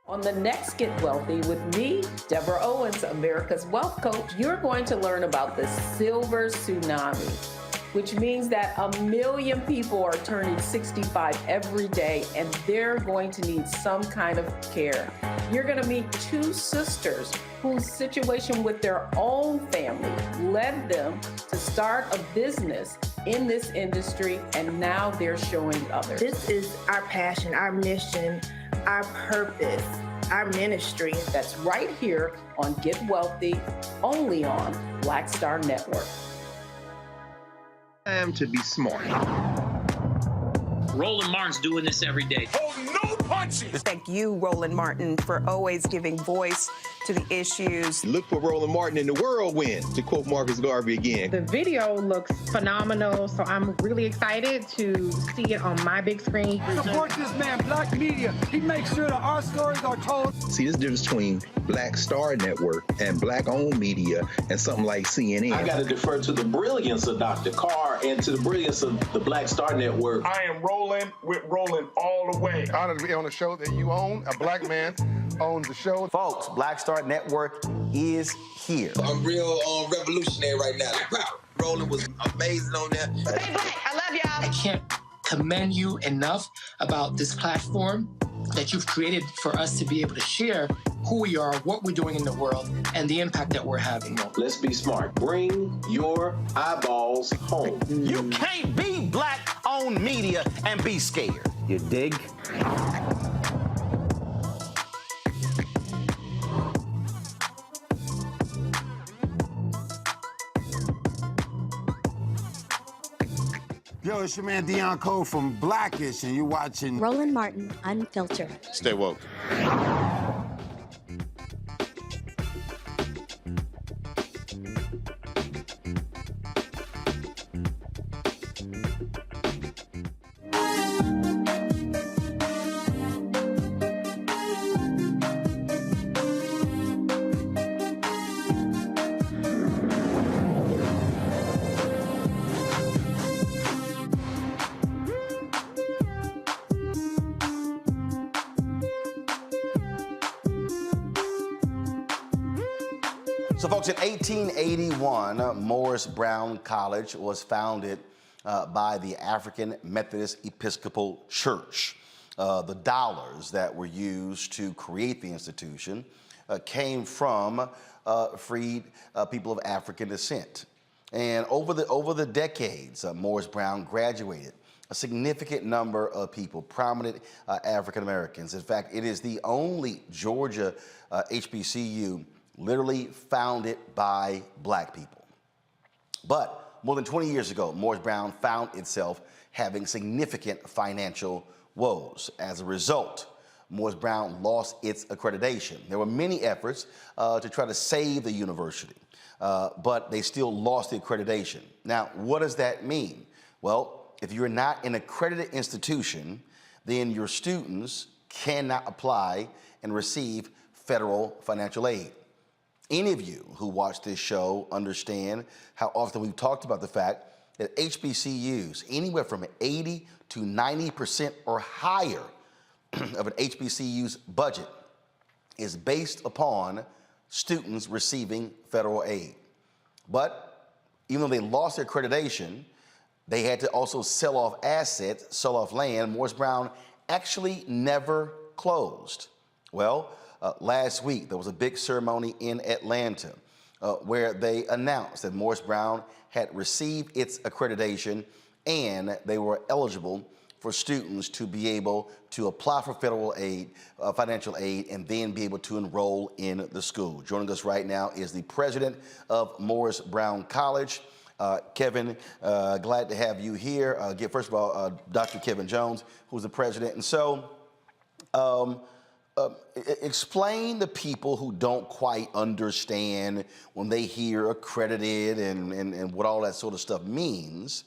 On the next Get Wealthy with me, Deborah Owens, America's Wealth Coach, you're going to learn about the silver tsunami, which means that 1 million people are turning 65 every day, and they're going to need some kind of care. You're going to meet two sisters whose situation with their own family led them to start a business in this industry, and now they're showing others. This is our passion, our mission, our purpose, our ministry. That's right here on Get Wealthy, only on Black Star Network. Time to be smart. Roland Martin's doing this every day. Oh, no punches! Thank you, Roland Martin, for always giving voice to the issues. Look for Roland Martin in the whirlwind, to quote Marcus Garvey again. The video looks phenomenal, so I'm really excited to see it on my big screen. Support this man, Black Media. He makes sure that our stories are told. See, this difference between Black Star Network and Black-owned media and something like CNN. I got to defer to the brilliance of Dr. Carr and to the brilliance of the Black Star Network. I am rolling with Roland all the way. Honored to be on a show that you own. A black man owns the show. Folks, Black Star Network is here. I'm real revolutionary right now. Roland was amazing on there. Stay black. I love y'all. I can't commend you enough about this platform that you've created for us to be able to share who we are, what we're doing in the world, and the impact that we're having. Let's be smart. Bring your eyeballs home. You can't be Black-owned media and be scared. You dig? Yo, it's your man Deion Cole from Blackish, and you're watching Roland Martin Unfiltered. Stay woke. So, folks, in 1881, Morris Brown College was founded by the African Methodist Episcopal Church. The dollars that were used to create the institution came from freed people of African descent. And over the decades, Morris Brown graduated a significant number of people, prominent African Americans. In fact, it is the only Georgia HBCU literally founded by black people. But more than 20 years ago, Morris Brown found itself having significant financial woes. As a result, Morris Brown lost its accreditation. There were many efforts to try to save the university, but they still lost the accreditation. Now, what does that mean? Well, if you're not an accredited institution, then your students cannot apply and receive federal financial aid. Any of you who watch this show understand how often we've talked about the fact that HBCUs, anywhere from 80 to 90% or higher of an HBCU's budget is based upon students receiving federal aid. But even though they lost their accreditation, they had to also sell off assets, sell off land. Morris Brown actually never closed. Well, last week, there was a big ceremony in Atlanta where they announced that Morris Brown had received its accreditation and they were eligible for students to be able to apply for federal aid, financial aid, and then be able to enroll in the school. Joining us right now is the president of Morris Brown College, Kevin. Glad to have you here. First of all, Dr. Kevin Jones, who's the president. And so, explain to people who don't quite understand when they hear accredited and what all that sort of stuff means.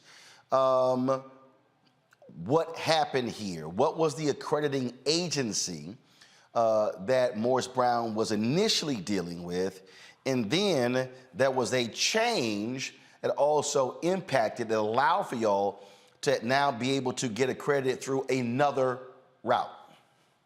What happened here? What was the accrediting agency that Morris Brown was initially dealing with? And then there was a change that also impacted, that allowed for y'all to now be able to get accredited through another route.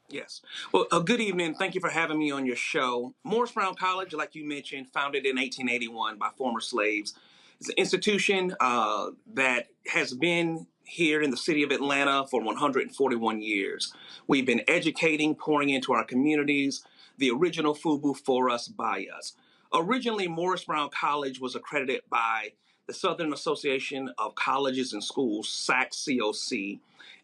Yes. Well, good evening. Thank you for having me on your show. Morris Brown College, like you mentioned, founded in 1881 by former slaves. It's an institution that has been here in the city of Atlanta for 141 years. We've been educating, pouring into our communities, the original FUBU, for us, by us. Originally, Morris Brown College was accredited by the Southern Association of Colleges and Schools, SAC-COC.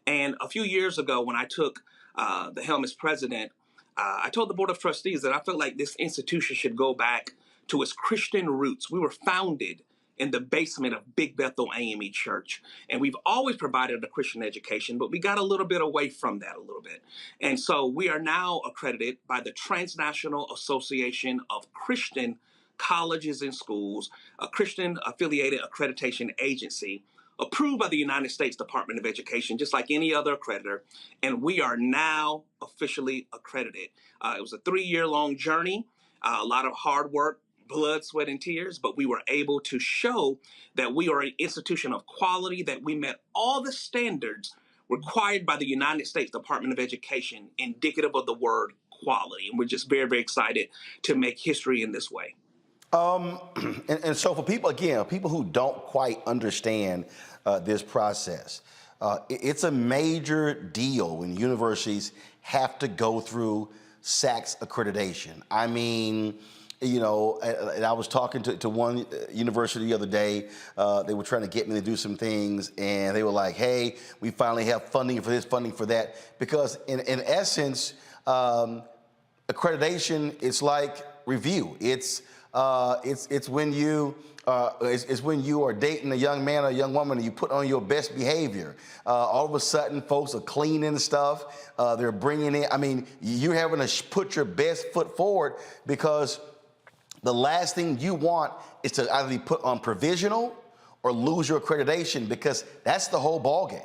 And a few years ago, when I took the helm as president, I told the Board of Trustees that I felt like this institution should go back to its Christian roots. We were founded in the basement of Big Bethel AME Church. And we've always provided a Christian education, but we got a little bit away from that a little bit. And so we are now accredited by the Transnational Association of Christian Colleges and Schools, a Christian affiliated accreditation agency approved by the United States Department of Education, just like any other accreditor. And we are now officially accredited. It was a 3-year-long journey, a lot of hard work, blood, sweat, and tears, but we were able to show that we are an institution of quality, that we met all the standards required by the United States Department of Education, indicative of the word quality. And we're just very, very excited to make history in this way. And so for people, again, people who don't quite understand this process, it's a major deal when universities have to go through SACS accreditation. I mean, you know, and I was talking to one university the other day. They were trying to get me to do some things, and they were like, hey, we finally have funding for this, funding for that. Because in essence, accreditation is like review. It's when you are dating a young man or a young woman and you put on your best behavior. All of a sudden, folks are cleaning stuff. They're bringing in. I mean, you're having to put your best foot forward, because the last thing you want is to either be put on provisional or lose your accreditation, because that's the whole ballgame.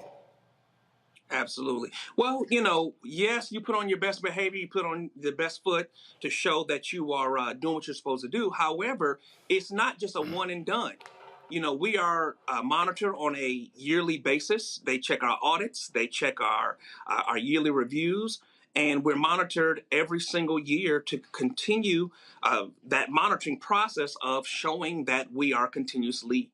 Absolutely. Well, you know, yes, you put on your best behavior, you put on the best foot to show that you are doing what you're supposed to do. However, it's not just a one and done. You know, we are monitored on a yearly basis. They check our audits, they check our yearly reviews, and we're monitored every single year to continue that monitoring process of showing that we are continuously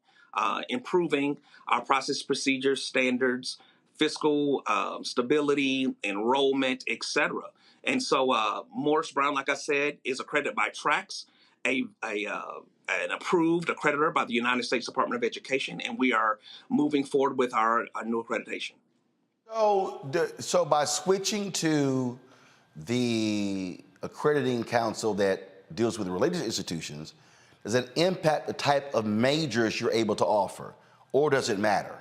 improving our process, procedures, standards, fiscal stability, enrollment, etc. And so Morris Brown, like I said, is accredited by TRACS, an approved accreditor by the United States Department of Education, and we are moving forward with our new accreditation. So by switching to the accrediting council that deals with religious institutions, does it impact the type of majors you're able to offer, or does it matter?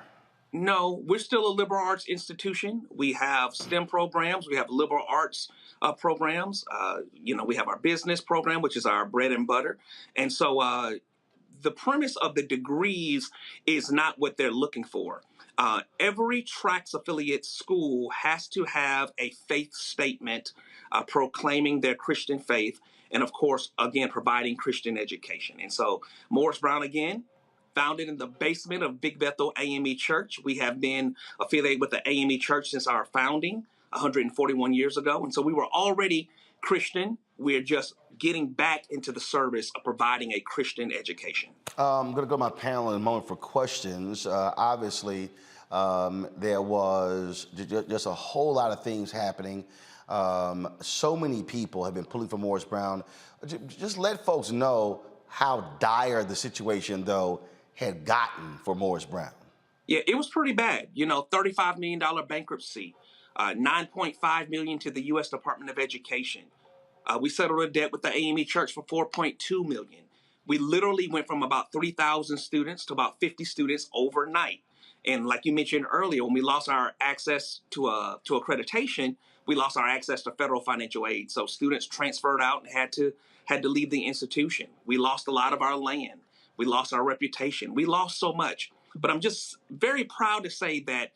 No, we're still a liberal arts institution. We have STEM programs. We have liberal arts programs. You know, we have our business program, which is our bread and butter. And so the premise of the degrees is not what they're looking for. Every TRACS affiliate school has to have a faith statement proclaiming their Christian faith. And of course, again, providing Christian education. And so Morris Brown, again, founded in the basement of Big Bethel AME Church. We have been affiliated with the AME Church since our founding 141 years ago. And so we were already Christian. We're just getting back into the service of providing a Christian education. I'm going to go to my panel in a moment for questions. Obviously, there was just a whole lot of things happening. So many people have been pulling for Morris Brown. Just let folks know how dire the situation, though, had gotten for Morris Brown. Yeah, it was pretty bad. You know, $35 million bankruptcy, $9.5 million to the U.S. Department of Education. We settled a debt with the AME Church for $4.2 million. We literally went from about 3,000 students to about 50 students overnight. And like you mentioned earlier, when we lost our access to accreditation, we lost our access to federal financial aid. So students transferred out and had to leave the institution. We lost a lot of our land. We lost our reputation. We lost so much. But I'm just very proud to say that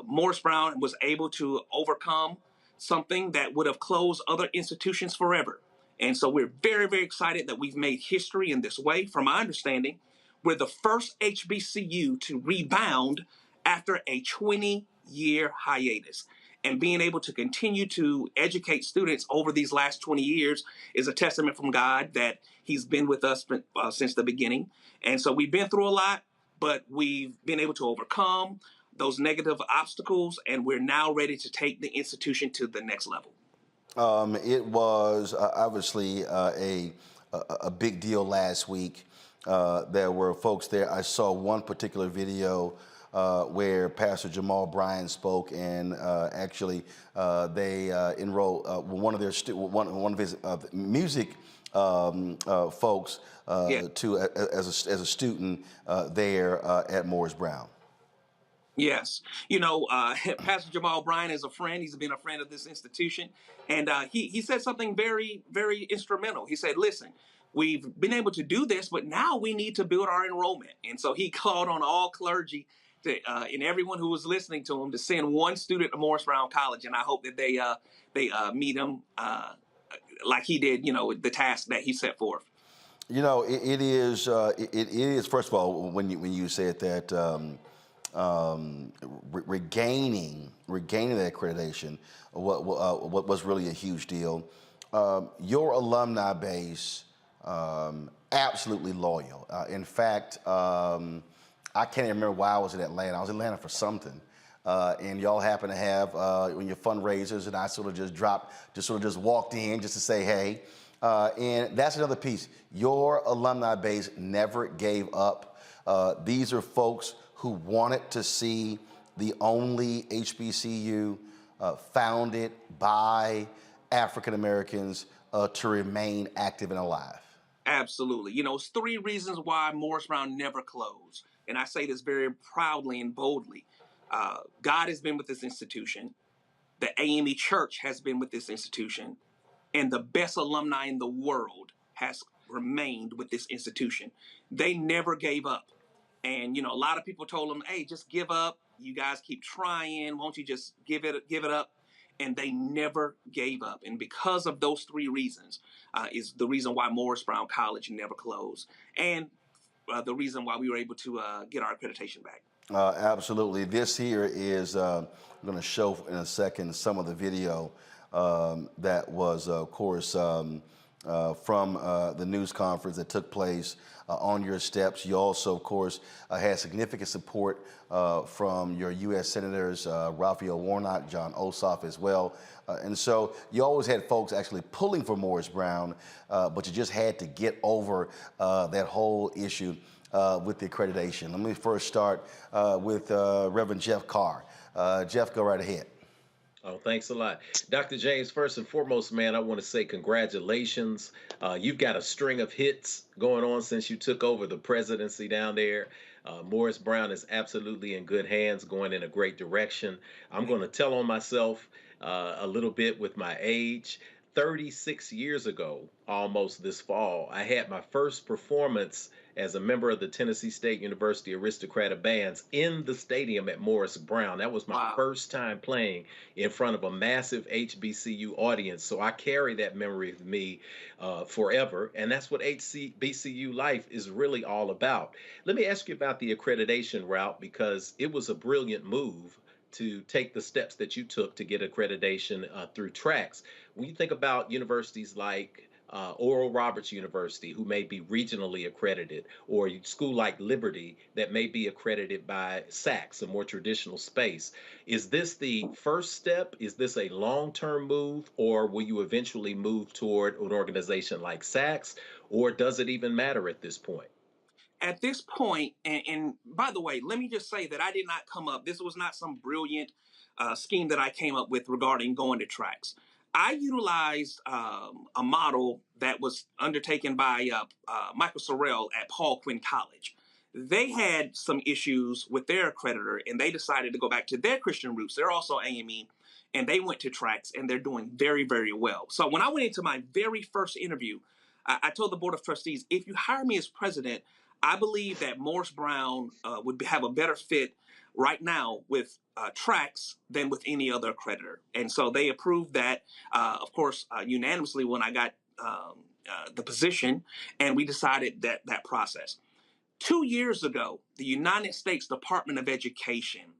Morris Brown was able to overcome something that would have closed other institutions forever. And so we're very, very excited that we've made history in this way. From my understanding, we're the first HBCU to rebound after a 20-year hiatus. And being able to continue to educate students over these last 20 years is a testament from God that he's been with us since the beginning. And so we've been through a lot, but we've been able to overcome those negative obstacles, and we're now ready to take the institution to the next level. It was obviously a big deal last week. There were folks there. I saw one particular video where Pastor Jamal Bryan spoke, and actually they enrolled one of his music folks Yeah. as a student there at Morris Brown. Yes. Pastor Jamal Bryant is a friend. He's been a friend of this institution. And he said something very, very instrumental. He said, listen, we've been able to do this, but now we need to build our enrollment. And so he called on all clergy and everyone who was listening to him to send one student to Morris Brown College. And I hope that they meet him like he did, the task that he set forth. It is, first of all, when you said that, regaining that accreditation, what was really a huge deal. Your alumni base, absolutely loyal. In fact, I can't even remember why I was in Atlanta. I was in Atlanta for something. And y'all happen to have when your fundraisers, and I sort of just walked in just to say hey. And that's another piece. Your alumni base never gave up. These are folks who wanted to see the only HBCU founded by African Americans to remain active and alive. Absolutely. It's 3 reasons why Morris Brown never closed. And I say this very proudly and boldly. God has been with this institution. The AME Church has been with this institution. And the best alumni in the world has remained with this institution. They never gave up. And, a lot of people told them, hey, just give up. You guys keep trying. Won't you just give it up? And they never gave up. And because of those 3 reasons is the reason why Morris Brown College never closed. And the reason why we were able to get our accreditation back. Absolutely. This here is, I'm going to show in a second some of the video that was, of course, from the news conference that took place on your steps. You also, of course, had significant support from your U.S. Senators, Raphael Warnock, John Ossoff as well. And so you always had folks actually pulling for Morris Brown, but you just had to get over that whole issue with the accreditation. Let me first start with Reverend Jeff Carr. Jeff, go right ahead. Oh, thanks a lot. Dr. James, first and foremost, man, I want to say congratulations. You've got a string of hits going on since you took over the presidency down there. Morris Brown is absolutely in good hands, going in a great direction. I'm going to tell on myself a little bit with my age. 36 years ago, almost this fall, I had my first performance as a member of the Tennessee State University Aristocrat Bands in the stadium at Morris Brown. That was my first time playing in front of a massive HBCU audience. So I carry that memory with me forever. And that's what HBCU life is really all about. Let me ask you about the accreditation route, because it was a brilliant move to take the steps that you took to get accreditation through tracks. When you think about universities like Oral Roberts University, who may be regionally accredited, or a school like Liberty that may be accredited by SACS, a more traditional space, is this the first step? Is this a long-term move, or will you eventually move toward an organization like SACS, or does it even matter at this point? At this point, and by the way, let me just say that I did not come up, this was not some brilliant scheme that I came up with regarding going to tracks. I utilized a model that was undertaken by Michael Sorrell at Paul Quinn College. They had some issues with their accreditor, and they decided to go back to their Christian roots. They're also AME, and they went to tracks, and they're doing very, very well. So when I went into my very first interview, I told the Board of Trustees, if you hire me as president, I believe that Morris Brown would have a better fit right now with tracks than with any other accreditor. And so they approved that, of course, unanimously when I got the position, and we decided that process. 2 years ago, the United States Department of Education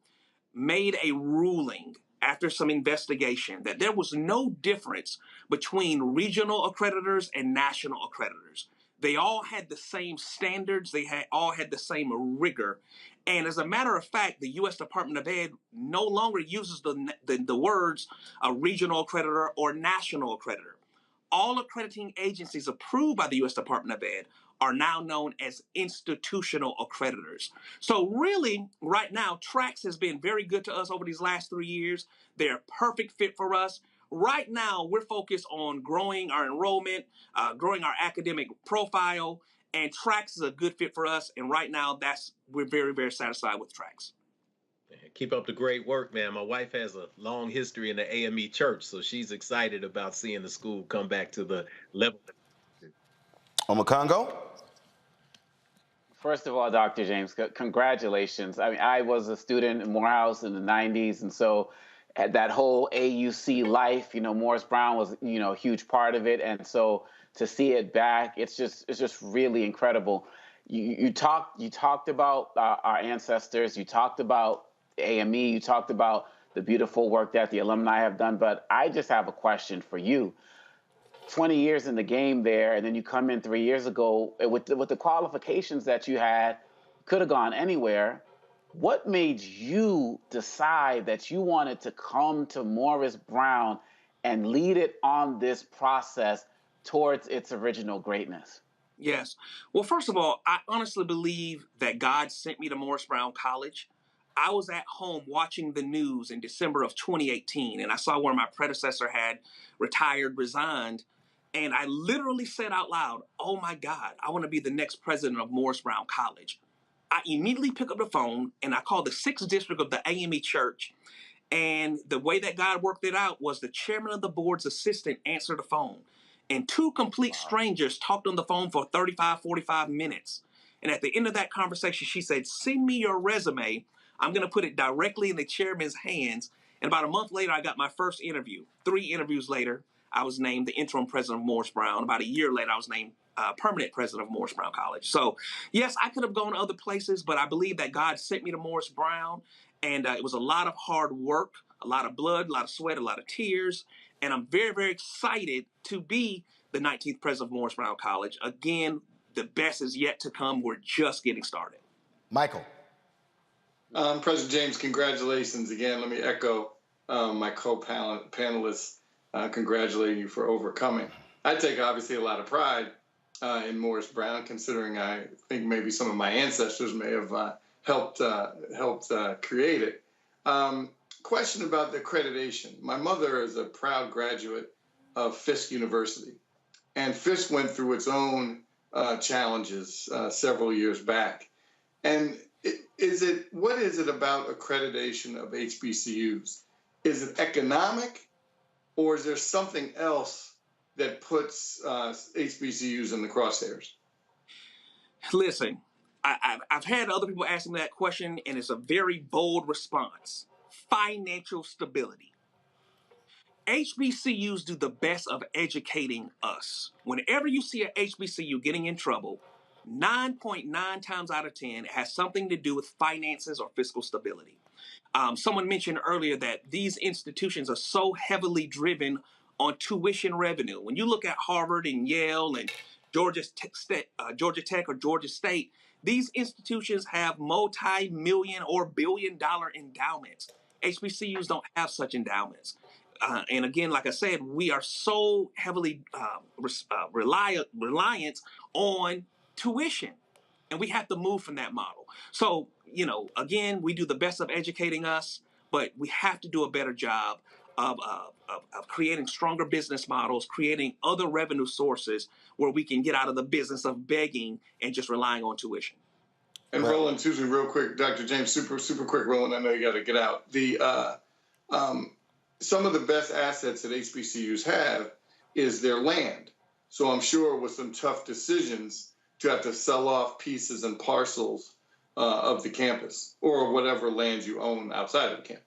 made a ruling after some investigation that there was no difference between regional accreditors and national accreditors. They all had the same standards. They all had the same rigor. And as a matter of fact, the U.S. Department of Ed no longer uses the words regional accreditor or national accreditor. All accrediting agencies approved by the U.S. Department of Ed are now known as institutional accreditors. So really, right now, Tracks has been very good to us over these last 3 years. They're a perfect fit for us. right now we're focused on growing our enrollment, growing our academic profile, and tracks is a good fit for us. And right now we're very, very satisfied with tracks. Keep up the great work, man. My wife has a long history in the AME church, so she's excited about seeing the school come back to the level. Omokongo? First of all, Dr. James, congratulations. I mean, I was a student in Morehouse in the 90s, and so that whole AUC life, Morris Brown was, a huge part of it. And so to see it back, it's just really incredible. You talked about our ancestors, you talked about AME, you talked about the beautiful work that the alumni have done, but I just have a question for you. 20 years in the game there, and then you come in 3 years ago with the qualifications that you had, could have gone anywhere. What made you decide that you wanted to come to Morris Brown and lead it on this process towards its original greatness? Yes. Well, first of all, I honestly believe that God sent me to Morris Brown College. I was at home watching the news in December of 2018, and I saw where my predecessor had resigned, and I literally said out loud, oh my God, I want to be the next president of Morris Brown College. I immediately picked up the phone and I called the 6th district of the AME church. And the way that God worked it out was the chairman of the board's assistant answered the phone. And 2 complete strangers talked on the phone for 35, 45 minutes. And at the end of that conversation, she said, send me your resume. I'm going to put it directly in the chairman's hands. And about a month later, I got my first interview. 3 interviews later, I was named the interim president of Morris Brown. About a year later, I was named permanent president of Morris Brown College. So, yes, I could have gone to other places, but I believe that God sent me to Morris Brown. And it was a lot of hard work, a lot of blood, a lot of sweat, a lot of tears. And I'm very, very excited to be the 19th president of Morris Brown College. Again, the best is yet to come. We're just getting started. Michael. President James, congratulations again. Let me echo my co-panelists congratulating you for overcoming. I take obviously a lot of pride in Morris Brown, considering I think maybe some of my ancestors may have helped create it. Question about the accreditation. My mother is a proud graduate of Fisk University, and Fisk went through its own challenges several years back. And what is it about accreditation of HBCUs? Is it economic, or is there something else that puts HBCUs in the crosshairs? Listen, I've had other people ask me that question, and it's a very bold response. Financial stability. HBCUs do the best of educating us. Whenever you see an HBCU getting in trouble, 9.9 times out of 10, it has something to do with finances or fiscal stability. Someone mentioned earlier that these institutions are so heavily driven on tuition revenue. When you look at Harvard and Yale and Georgia Tech or Georgia State, these institutions have multi-million or billion-dollar endowments. HBCUs don't have such endowments. And again, like I said, we are so heavily reliant on tuition, and we have to move from that model. So, again, we do the best of educating us, but we have to do a better job of creating stronger business models, creating other revenue sources where we can get out of the business of begging and just relying on tuition. And Roland, excuse me, real quick, Dr. James, super quick, Roland. I know you got to get out. Some of the best assets that HBCUs have is their land. So I'm sure with some tough decisions to have to sell off pieces and parcels of the campus or whatever land you own outside of the campus.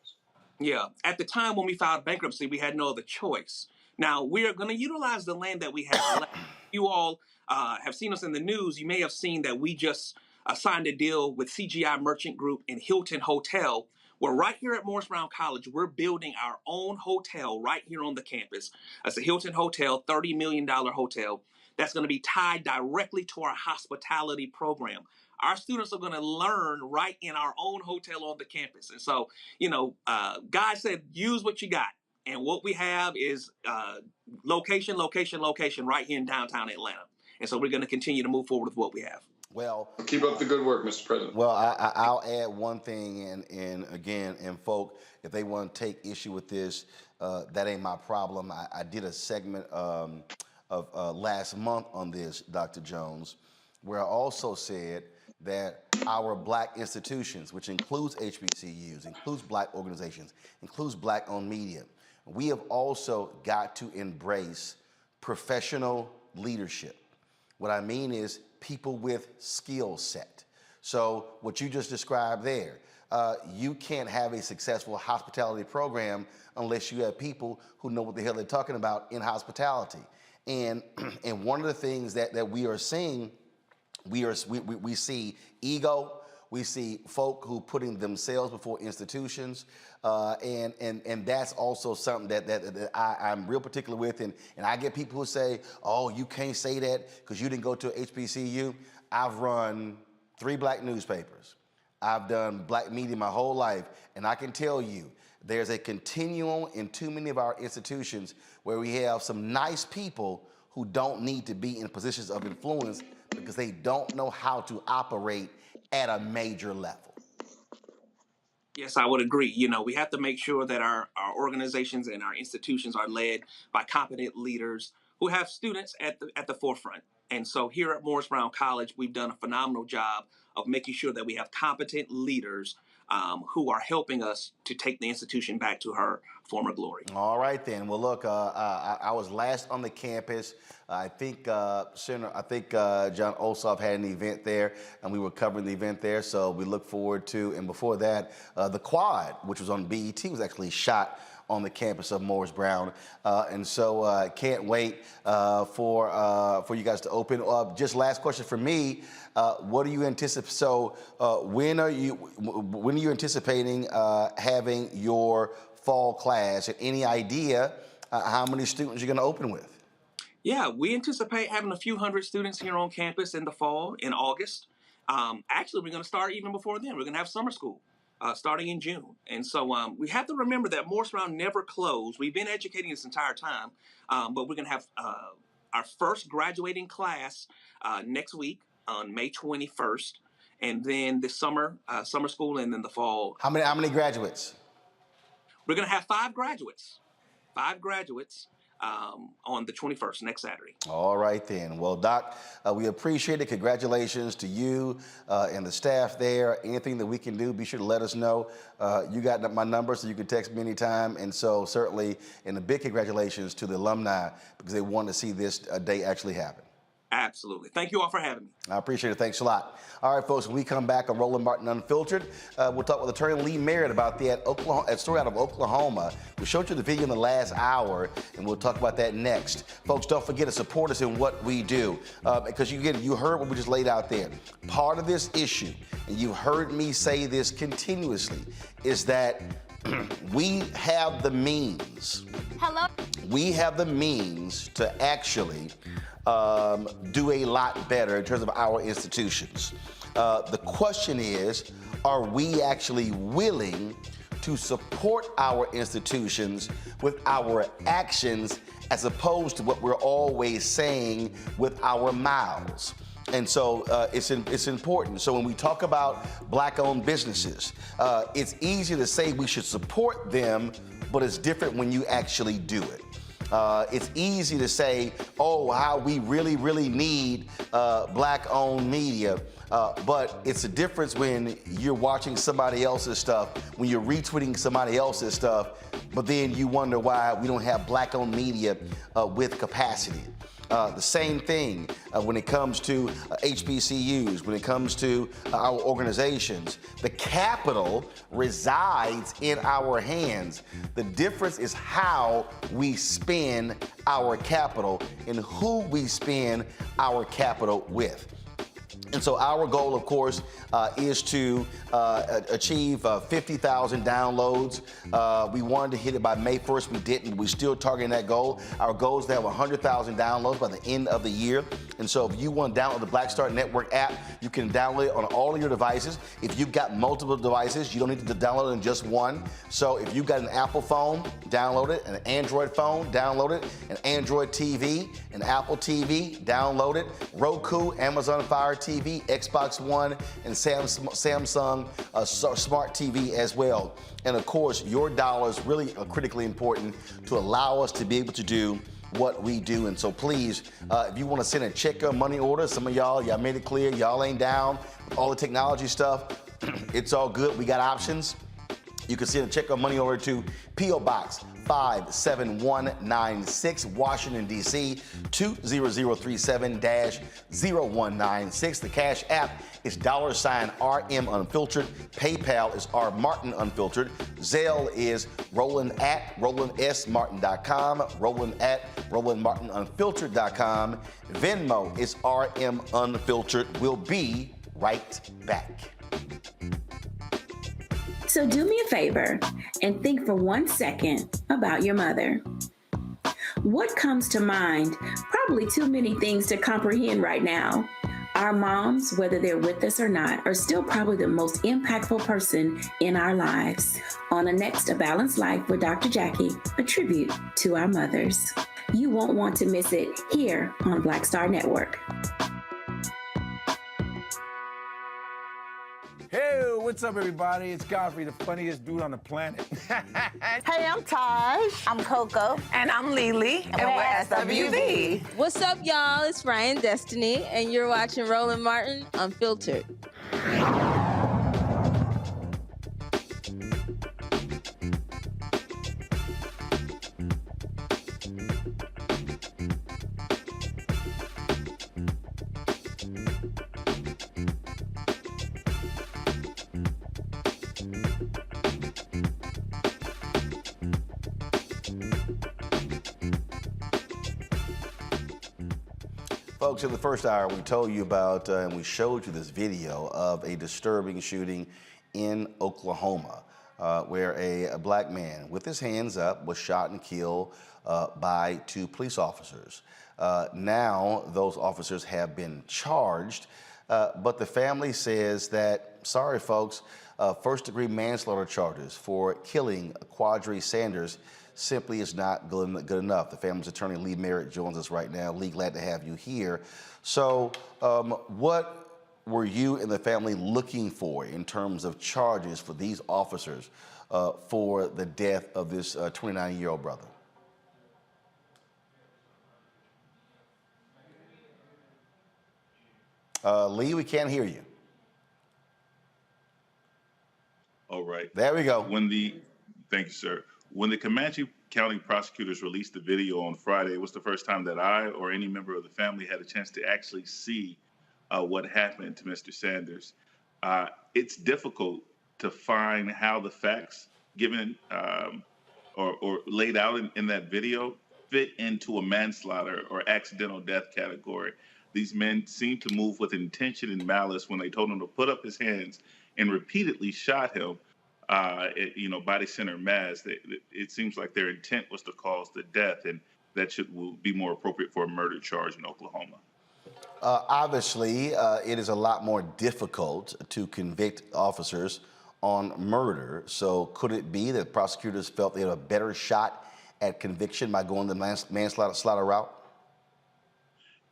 Yeah. At the time when we filed bankruptcy, we had no other choice. Now, we are going to utilize the land that we have left. You all have seen us in the news. You may have seen that we just signed a deal with CGI Merchant Group and Hilton Hotel. Well, right here at Morris Brown College, we're building our own hotel right here on the campus. It's a Hilton Hotel, $30 million hotel that's going to be tied directly to our hospitality program. Our students are going to learn right in our own hotel on the campus. And so, God said, use what you got. And what we have is location right here in downtown Atlanta. And so we're going to continue to move forward with what we have. Well, keep up the good work, Mr. President. Well, I'll add one thing, and again, folk, if they want to take issue with this, that ain't my problem. I did a segment of last month on this, Dr. Jones, where I also said that our black institutions, which includes HBCUs, includes black organizations, includes black-owned media, we have also got to embrace professional leadership. What I mean is people with skill set. So what you just described there, you can't have a successful hospitality program unless you have people who know what the hell they're talking about in hospitality. And one of the things that we are seeing, we see ego, we see folk who putting themselves before institutions, and that's also something that I'm real particular with. And I get people who say, oh, you can't say that because you didn't go to HBCU. I've run 3 black newspapers. I've done black media my whole life, and I can tell you, there's a continuum in too many of our institutions where we have some nice people who don't need to be in positions of influence because they don't know how to operate at a major level. Yes, I would agree. You know, we have to make sure that our organizations and our institutions are led by competent leaders who have students at the forefront. And so here at Morris Brown College, we've done a phenomenal job of making sure that we have competent leaders who are helping us to take the institution back to her former glory. All right, then. Well, look, I was last on the campus. I think John Ossoff had an event there, and we were covering the event there. So we look forward to, and before that, the Quad, which was on BET, was actually shot on the campus of Morris Brown, and so can't wait for you guys to open. Just last question for me: what do you anticipate? So when are you anticipating having your fall class? And any idea how many students you're going to open with? Yeah, we anticipate having a few hundred students here on campus in the fall, in August. Actually, we're going to start even before then. We're going to have summer school. Starting in June. And so we have to remember that Morris Brown never closed. We've been educating this entire time, but we're going to have our first graduating class next week on May 21st, and then this summer, summer school, and then the fall. How many graduates? We're going to have 5 graduates. 5 graduates. On the 21st, next Saturday. All right, then. Well, Doc, we appreciate it. Congratulations to you and the staff there. Anything that we can do, be sure to let us know. You got my number, so you can text me anytime. And so certainly, and a big congratulations to the alumni because they want to see this day actually happen. Absolutely. Thank you all for having me. I appreciate it. Thanks a lot. All right, folks, when we come back on Roland Martin Unfiltered, we'll talk with Attorney Lee Merritt about the story out of Oklahoma. We showed you the video in the last hour, and we'll talk about that next. Folks, don't forget to support us in what we do, because you heard what we just laid out there. Part of this issue, and you've heard me say this continuously, is that we have the means. Hello? We have the means to actually do a lot better in terms of our institutions. The question is, are we actually willing to support our institutions with our actions as opposed to what we're always saying with our mouths? And so it's important. So when we talk about black-owned businesses, it's easy to say we should support them, but it's different when you actually do it. It's easy to say, oh, how we really, really need black-owned media, but it's a difference when you're watching somebody else's stuff, when you're retweeting somebody else's stuff, but then you wonder why we don't have black-owned media with capacity. The same thing when it comes to HBCUs, when it comes to our organizations. The capital resides in our hands. The difference is how we spend our capital and who we spend our capital with. And so our goal, of course, is to achieve 50,000 downloads. We wanted to hit it by May 1st. We didn't. We're still targeting that goal. Our goal is to have 100,000 downloads by the end of the year. And so if you want to download the Black Star Network app, you can download it on all of your devices. If you've got multiple devices, you don't need to download it in just one. So if you've got an Apple phone, download it. An Android phone, download it. An Android TV, an Apple TV, download it. Roku, Amazon Fire TV, TV, Xbox One, and Samsung Smart TV as well. And of course, your dollars really are critically important to allow us to be able to do what we do. And so please, if you want to send a check or money order, some of y'all made it clear, y'all ain't down with all the technology stuff. It's all good. We got options. You can send a check or money order to P.O. Box 57196, Washington, D.C. 20037-0196. The Cash App is $RM Unfiltered. PayPal is R Martin Unfiltered. Zelle is Roland at RolandSMartin.com. Roland at RolandMartinUnfiltered.com. Venmo is RM Unfiltered. We'll be right back. So do me a favor and think for 1 second about your mother. What comes to mind? Probably too many things to comprehend right now. Our moms, whether they're with us or not, are still probably the most impactful person in our lives. On the next A Balanced Life with Dr. Jackie, a tribute to our mothers. You won't want to miss it here on Black Star Network. Hey, what's up, everybody? It's Godfrey, the funniest dude on the planet. Hey, I'm Taj. I'm Coco. And I'm Lily. And we're SWV. What's up, y'all? It's Ryan Destiny, and you're watching Roland Martin Unfiltered. Folks, in the first hour, we told you about and we showed you this video of a disturbing shooting in Oklahoma, where a black man with his hands up was shot and killed by 2 police officers. Now, those officers have been charged, but the family says that, sorry, folks, first-degree manslaughter charges for killing Quadry Sanders simply is not good enough. The family's attorney, Lee Merritt, joins us right now. Lee, glad to have you here. So what were you and the family looking for in terms of charges for these officers for the death of this 29-year-old brother? Lee, we can't hear you. All right. There we go. Thank you, sir. When the Comanche County prosecutors released the video on Friday, it was the first time that I or any member of the family had a chance to actually see what happened to Mr. Sanders. It's difficult to find how the facts given or laid out in that video fit into a manslaughter or accidental death category. These men seemed to move with intention and malice when they told him to put up his hands and repeatedly shot him. Body center mass. It seems like their intent was to cause the death, and that will be more appropriate for a murder charge in Oklahoma. Obviously, it is a lot more difficult to convict officers on murder. So could it be that prosecutors felt they had a better shot at conviction by going the manslaughter route?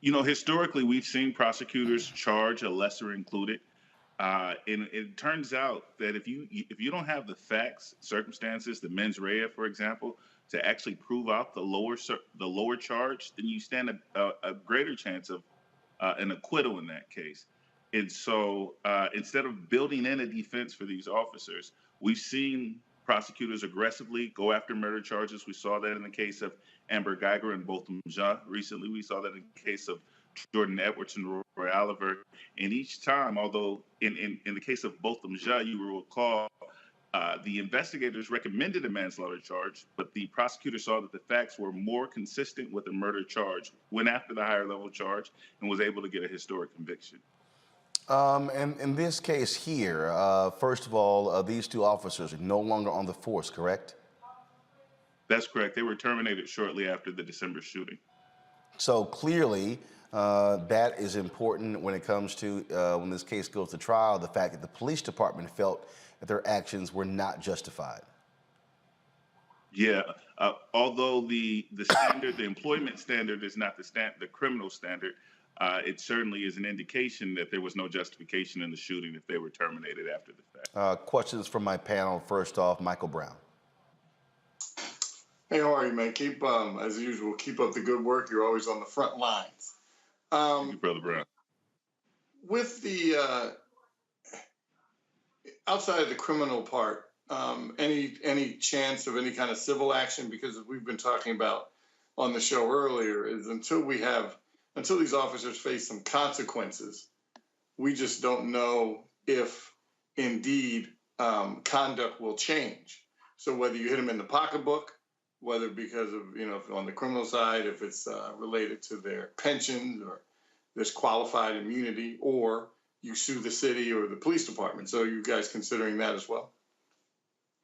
Historically, we've seen prosecutors charge a lesser included. And it turns out that if you don't have the facts, circumstances, the mens rea, for example, to actually prove out the lower charge, then you stand a greater chance of an acquittal in that case. And so instead of building in a defense for these officers, we've seen prosecutors aggressively go after murder charges. We saw that in the case of Amber Geiger and Botham Jean recently. We saw that in the case of Jordan Edwards and Roy Oliver. And each time, although in the case of Botham Jean, you will recall the investigators recommended a manslaughter charge, but the prosecutor saw that the facts were more consistent with a murder charge, went after the higher level charge, and was able to get a historic conviction. And in this case here, first of all, these 2 officers are no longer on the force, correct? That's correct. They were terminated shortly after the December shooting. So clearly, that is important when it comes to when this case goes to trial, the fact that the police department felt that their actions were not justified. Yeah, although the standard, the employment standard is not the criminal standard, it certainly is an indication that there was no justification in the shooting if they were terminated after the fact. Questions from my panel. First off, Michael Brown. Hey, how are you, man? Keep, as usual, keep up the good work. You're always on the front lines. Thank you, Brother Brown. With the outside of the criminal part, any chance of any kind of civil action? Because as we've been talking about on the show earlier, is until these officers face some consequences, we just don't know if indeed conduct will change. So whether you hit them in the pocketbook, whether because of, on the criminal side, if it's related to their pensions or there's qualified immunity, or you sue the city or the police department. So you guys considering that as well?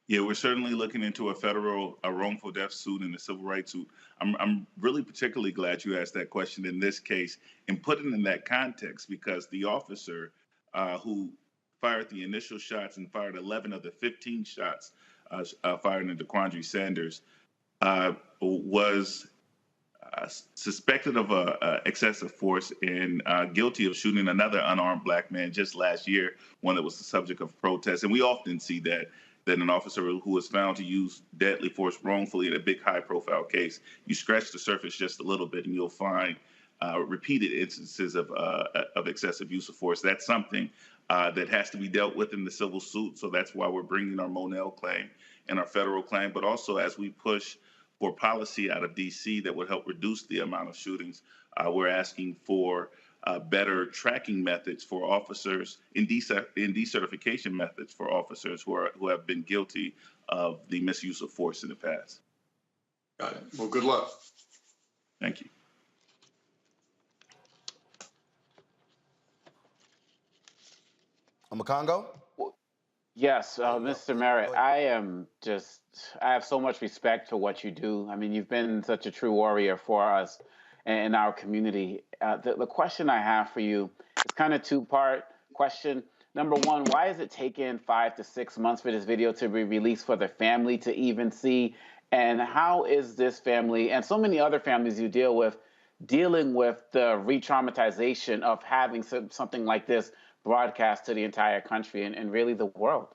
Yeah, we're certainly looking into a wrongful death suit and a civil rights suit. I'm really particularly glad you asked that question in this case and put it in that context, because the officer who fired the initial shots and fired 11 of the 15 shots fired into Quadry Sanders was suspected of excessive force and guilty of shooting another unarmed black man just last year, one that was the subject of protests. And we often see that an officer who was found to use deadly force wrongfully in a big high-profile case, you scratch the surface just a little bit and you'll find repeated instances of excessive use of force. That's something that has to be dealt with in the civil suit. So that's why we're bringing our Monell claim and our federal claim. But also, as we push for policy out of D.C. that would help reduce the amount of shootings, we're asking for better tracking methods for officers, in decertification methods for officers who have been guilty of the misuse of force in the past. Got it. Well, good luck. Thank you. Makongo? Yes, Mr. Merritt, I have so much respect for what you do. I mean, you've been such a true warrior for us in our community. The question I have for you is kind of two-part question. Number one, why is it taking 5 to 6 months for this video to be released for the family to even see? And how is this family and so many other families you deal with dealing with the re-traumatization of having something like this broadcast to the entire country and really the world?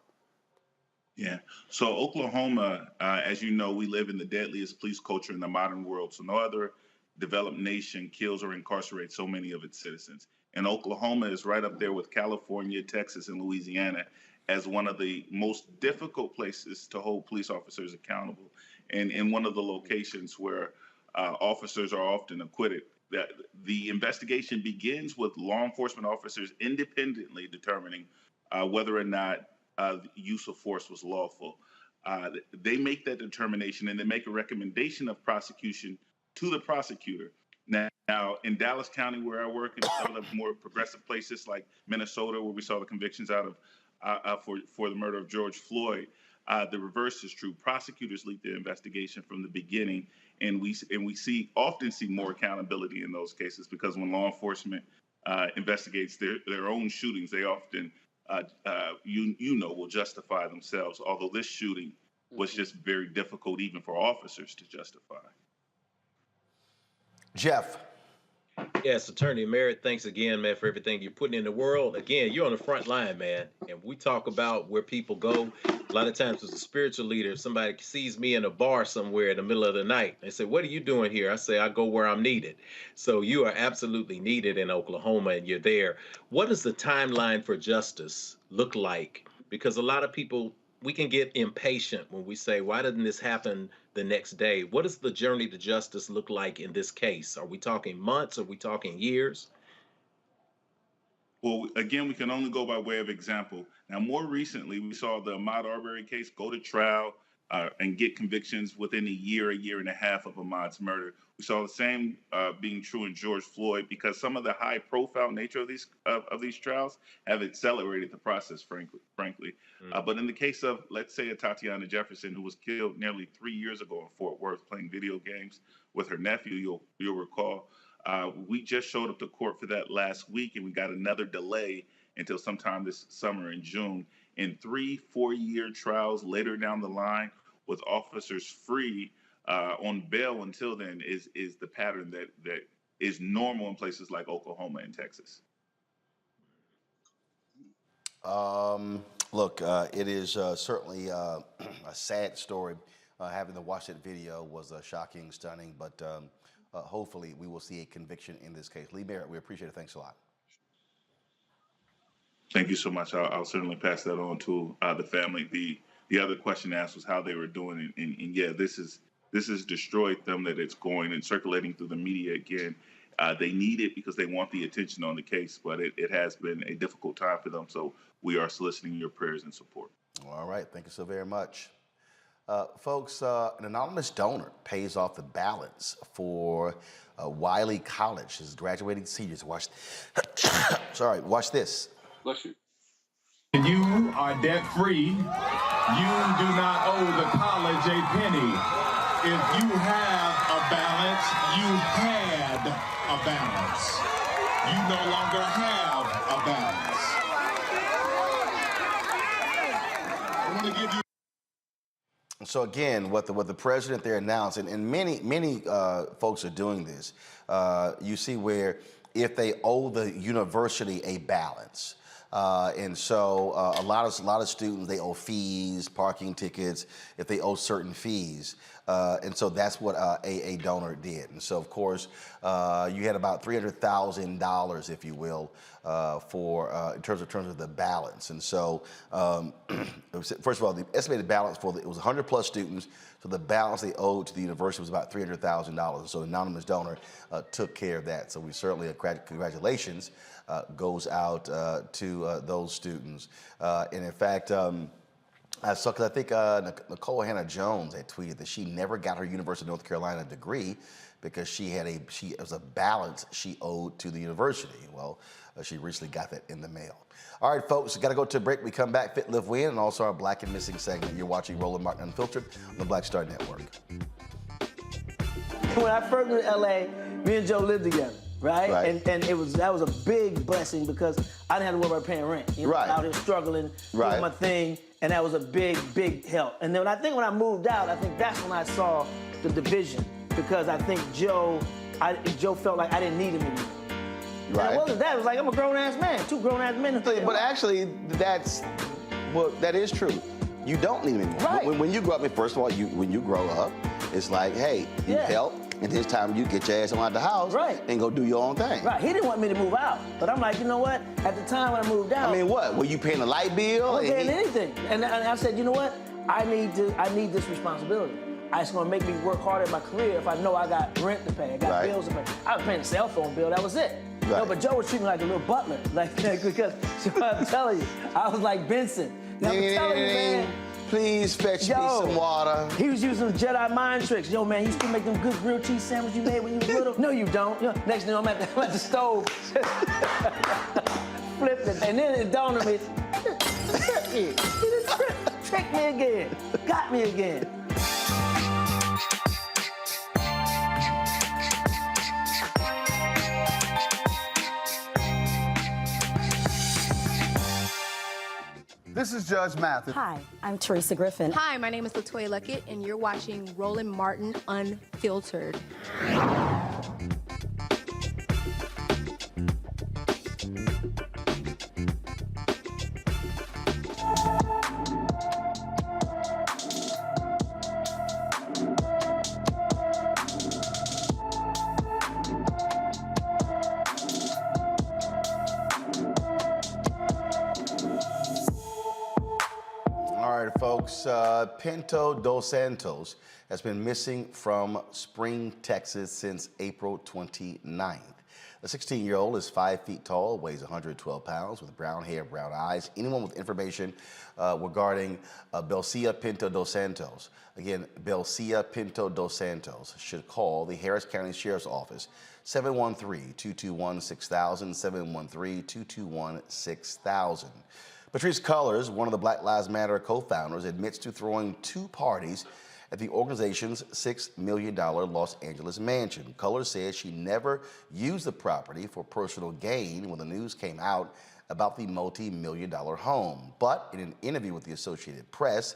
Yeah. So Oklahoma, as you know, we live in the deadliest police culture in the modern world. So no other developed nation kills or incarcerates so many of its citizens. And Oklahoma is right up there with California, Texas, and Louisiana as one of the most difficult places to hold police officers accountable. And in one of the locations where officers are often acquitted. That the investigation begins with law enforcement officers independently determining whether or not use of force was lawful. They make that determination and they make a recommendation of prosecution to the prosecutor. Now in Dallas County, where I work, and some of the more progressive places like Minnesota, where we saw the convictions out of for the murder of George Floyd, the reverse is true. Prosecutors lead the investigation from the beginning, and we often see more accountability in those cases, because when law enforcement investigates their own shootings, they often will justify themselves. Although this shooting was just very difficult even for officers to justify. Jeff. Yes, Attorney Merritt, thanks again, man, for everything you're putting in the world. Again, you're on the front line, man. And we talk about where people go. A lot of times as a spiritual leader, if somebody sees me in a bar somewhere in the middle of the night, they say, what are you doing here? I say, I go where I'm needed. So you are absolutely needed in Oklahoma, and you're there. What does the timeline for justice look like? Because a lot of people, we can get impatient when we say, why didn't this happen the next day? What does the journey to justice look like in this case? Are we talking months? Are we talking years? Well, again, we can only go by way of example. Now, more recently, we saw the Ahmaud Arbery case go to trial and get convictions within a year and a half of Ahmaud's murder. We saw the same being true in George Floyd, because some of the high-profile nature of these trials have accelerated the process, frankly. But in the case of, let's say, a Tatiana Jefferson, who was killed nearly 3 years ago in Fort Worth playing video games with her nephew, you'll recall, we just showed up to court for that last week, and we got another delay until sometime this summer in June. And 3-4 year trials later down the line, with officers free on bail until then, is the pattern that is normal in places like Oklahoma and Texas? Look, it is certainly a sad story. Having to watch that video was shocking, stunning, but hopefully we will see a conviction in this case. Lee Merritt, we appreciate it. Thanks a lot. Thank you so much. I'll certainly pass that on to the family. The other question asked was how they were doing, and yeah, this has destroyed them. That it's going and circulating through the media again. They need it because they want the attention on the case, but it has been a difficult time for them. So we are soliciting your prayers and support. All right, thank you so very much. Folks, an anonymous donor pays off the balance for Wiley College. His graduating seniors. Watch this. Bless you. You are debt-free. You do not owe the college a penny. If you have a balance, you had a balance. You no longer have a balance. I want to give you. So again, what the president there announced, and many folks are doing this. You see where if they owe the university a balance. And so a lot of students, they owe fees, parking tickets, if they owe certain fees. And so that's what a donor did. And so, of course, you had about $300,000, if you will, for in terms of the balance. And so, first of all, the estimated balance it was 100 plus students. So the balance they owed to the university was about $300,000. So the anonymous donor took care of that. So we certainly, congratulations goes out to those students. And in fact, I saw, because I think Nicole Hannah-Jones had tweeted that she never got her University of North Carolina degree because it was a balance she owed to the university. Well, she recently got that in the mail. All right, folks, got to go to a break. We come back, Fit, Live, Win, and also our Black and Missing segment. You're watching Roland Martin Unfiltered on the Black Star Network. When I first moved to LA, me and Joe lived together. Right? And that was a big blessing because I didn't have to worry about paying rent. You know, out here struggling with my thing, and that was a big help. And then when I moved out, I think that's when I saw the division because I think Joe felt like I didn't need him anymore. And it wasn't that. It was like I'm a grown-ass man, two grown-ass men. But actually, that is true. You don't need him anymore. Right. When you grow up, first of all, when you grow up, it's like, hey, you help. And this time you get your ass out the house and go do your own thing. Right. He didn't want me to move out. But I'm like, you know what? At the time when I moved out. I mean, what? Were you paying a light bill? I wasn't paying anything. And I said, you know what? I need this responsibility. It's going to make me work harder in my career if I know I got rent to pay, I got bills to pay. I was paying a cell phone bill. That was it. Right. No, but Joe was treating me like a little butler. Because I'm telling you, I was like Benson. I'm telling you, man. Please fetch me some water. He was using Jedi mind tricks. Yo, man, you still make them good grilled cheese sandwiches you made when you were little? No, you don't. You know, next thing I'm at the stove. Flipped it. And then it dawned on me, tricked me. He just tricked me again. Got me again. This is Judge Mathis. Hi, I'm Teresa Griffin. Hi, my name is LaToya Luckett, and you're watching Roland Martin Unfiltered. Folks, Pinto dos Santos has been missing from Spring, Texas since April 29th. The 16-year-old is 5 feet tall, weighs 112 pounds, with brown hair, brown eyes. Anyone with information regarding Belcia Pinto dos Santos, again, Belcia Pinto dos Santos, should call the Harris County Sheriff's Office, 713-221-6000, 713-221-6000. Patrice Cullors, one of the Black Lives Matter co-founders, admits to throwing 2 parties at the organization's $6 million Los Angeles mansion. Cullors says she never used the property for personal gain when the news came out about the multi-million-dollar home. But in an interview with the Associated Press,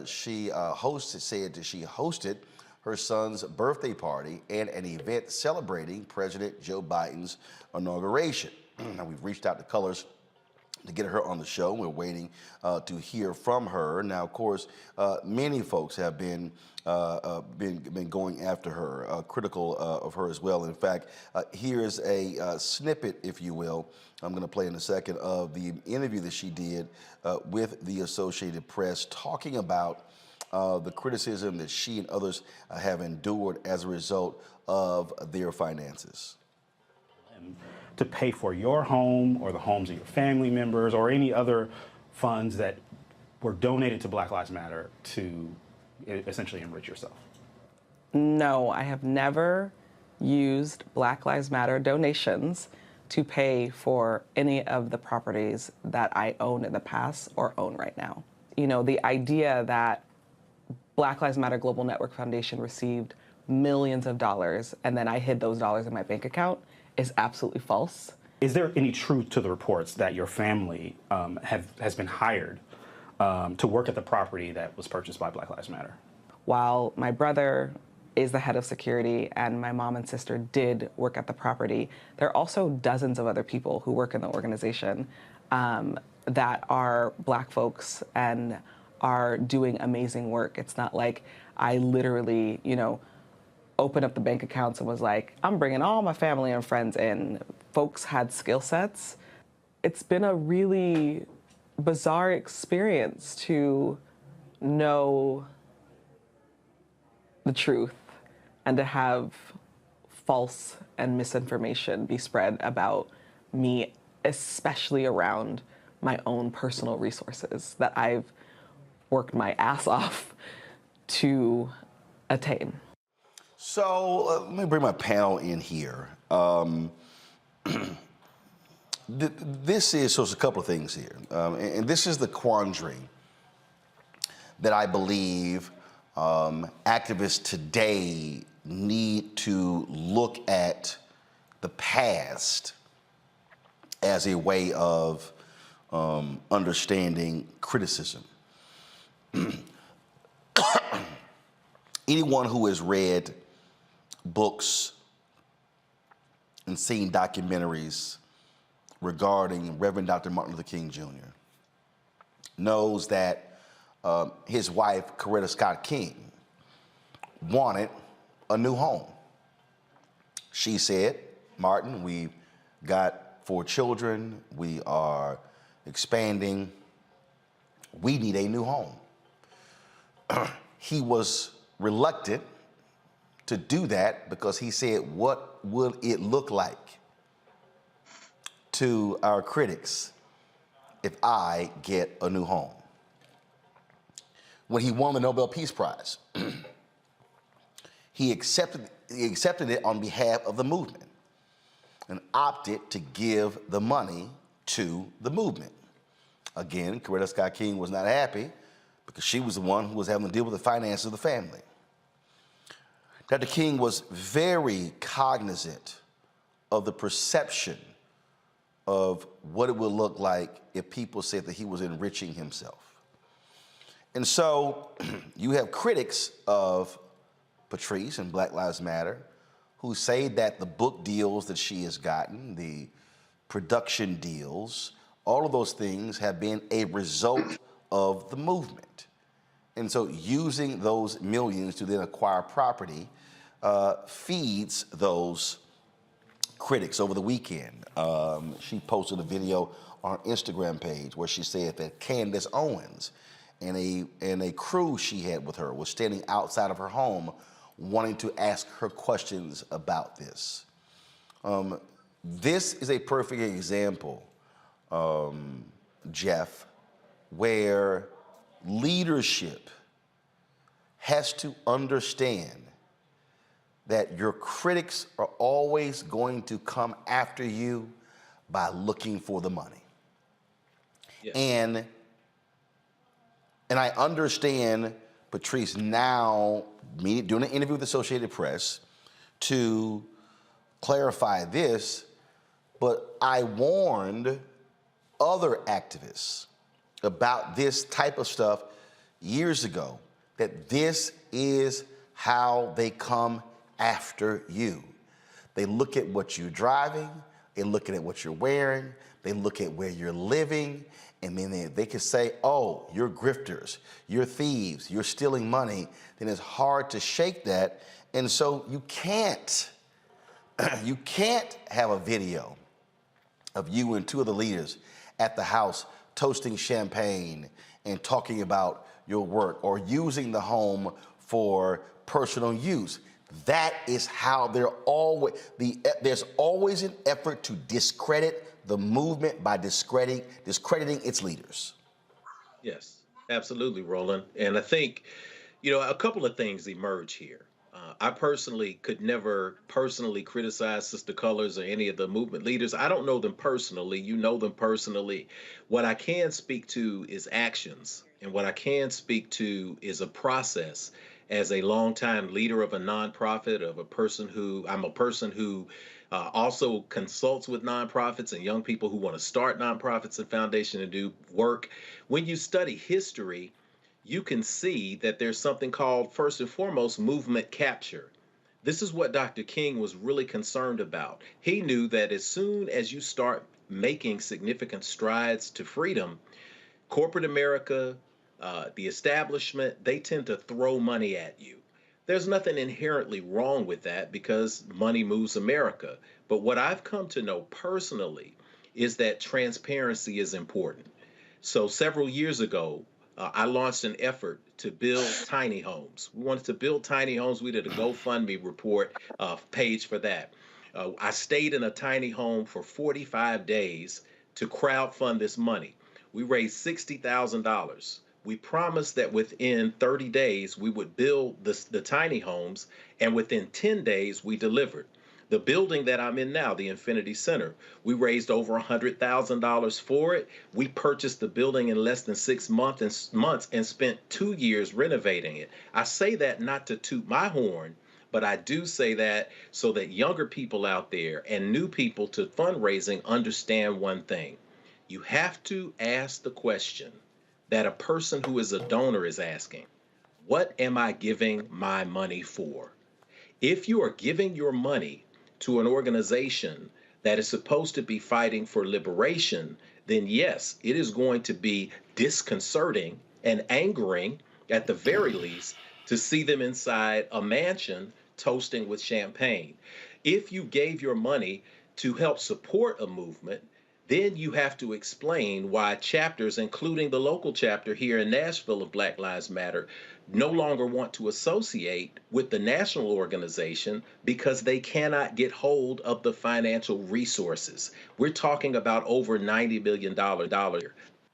she said that she hosted her son's birthday party and an event celebrating President Joe Biden's inauguration. Now, we've reached out to Colors to get her on the show. We're waiting to hear from her. Now, of course, many folks have been going after her, critical of her as well. In fact, here's a snippet, if you will, I'm going to play in a second, of the interview that she did with the Associated Press, talking about the criticism that she and others have endured as a result of their finances. To pay for your home or the homes of your family members or any other funds that were donated to Black Lives Matter to essentially enrich yourself? No, I have never used Black Lives Matter donations to pay for any of the properties that I owned in the past or own right now. You know, the idea that Black Lives Matter Global Network Foundation received millions of dollars and then I hid those dollars in my bank account is absolutely false. Is there any truth to the reports that your family has been hired to work at the property that was purchased by Black Lives Matter? While my brother is the head of security and my mom and sister did work at the property, there are also dozens of other people who work in the organization that are Black folks and are doing amazing work. It's not like I literally, you know, opened up the bank accounts and was like, I'm bringing all my family and friends in. Folks had skill sets. It's been a really bizarre experience to know the truth and to have false and misinformation be spread about me, especially around my own personal resources that I've worked my ass off to attain. So let me bring my panel in here. This is, so it's a couple of things here. And this is the quandary that I believe activists today need to look at the past as a way of understanding criticism. Anyone who has read books and seen documentaries regarding Reverend Dr. Martin Luther King Jr. knows that his wife, Coretta Scott King, wanted a new home. She said, Martin, we got 4 children, we are expanding, we need a new home. He was reluctant to do that because he said, what will it look like to our critics if I get a new home? When he won the Nobel Peace Prize, he accepted it on behalf of the movement and opted to give the money to the movement. Again, Coretta Scott King was not happy because she was the one who was having to deal with the finances of the family. Dr. King was very cognizant of the perception of what it would look like if people said that he was enriching himself. And so you have critics of Patrice and Black Lives Matter who say that the book deals that she has gotten, the production deals, all of those things have been a result of the movement. And so using those millions to then acquire property feeds those critics. Over the weekend, she posted a video on her Instagram page where she said that Candace Owens and a crew she had with her was standing outside of her home wanting to ask her questions about this. This is a perfect example, Jeff, where leadership has to understand that your critics are always going to come after you by looking for the money. Yeah. And I understand Patrice now doing an interview with the Associated Press to clarify this, but I warned other activists about this type of stuff years ago, that this is how they come after you. They look at what you're driving, they look at what you're wearing, they look at where you're living, and then they can say, oh, you're grifters, you're thieves, you're stealing money. Then it's hard to shake that. And so you can't have a video of you and two of the leaders at the house toasting champagne and talking about your work or using the home for personal use. That is how there's always an effort to discredit the movement by discrediting its leaders. Yes, absolutely, Roland. And I think, a couple of things emerge here. I personally could never personally criticize Sister Colors or any of the movement leaders. I don't know them personally. You know them personally. What I can speak to is actions. And what I can speak to is a process. As a longtime leader of a nonprofit, I'm a person who also consults with nonprofits and young people who want to start nonprofits and foundations and do work. When you study history, you can see that there's something called, first and foremost, movement capture. This is what Dr. King was really concerned about. He knew that as soon as you start making significant strides to freedom, corporate America, the establishment, they tend to throw money at you. There's nothing inherently wrong with that because money moves America. But what I've come to know personally is that transparency is important. So several years ago, I launched an effort to build tiny homes. We wanted to build tiny homes. We did a GoFundMe report page for that. I stayed in a tiny home for 45 days to crowdfund this money. We raised $60,000. We promised that within 30 days we would build the tiny homes, and within 10 days we delivered. The building that I'm in now, the Infinity Center, we raised over $100,000 for it. We purchased the building in less than 6 months and spent 2 years renovating it. I say that not to toot my horn, but I do say that so that younger people out there and new people to fundraising understand one thing. You have to ask the question that a person who is a donor is asking. What am I giving my money for? If you are giving your money to an organization that is supposed to be fighting for liberation, then yes, it is going to be disconcerting and angering, at the very least, to see them inside a mansion toasting with champagne. If you gave your money to help support a movement, then you have to explain why chapters, including the local chapter here in Nashville of Black Lives Matter, no longer want to associate with the national organization because they cannot get hold of the financial resources. We're talking about over $90 billion.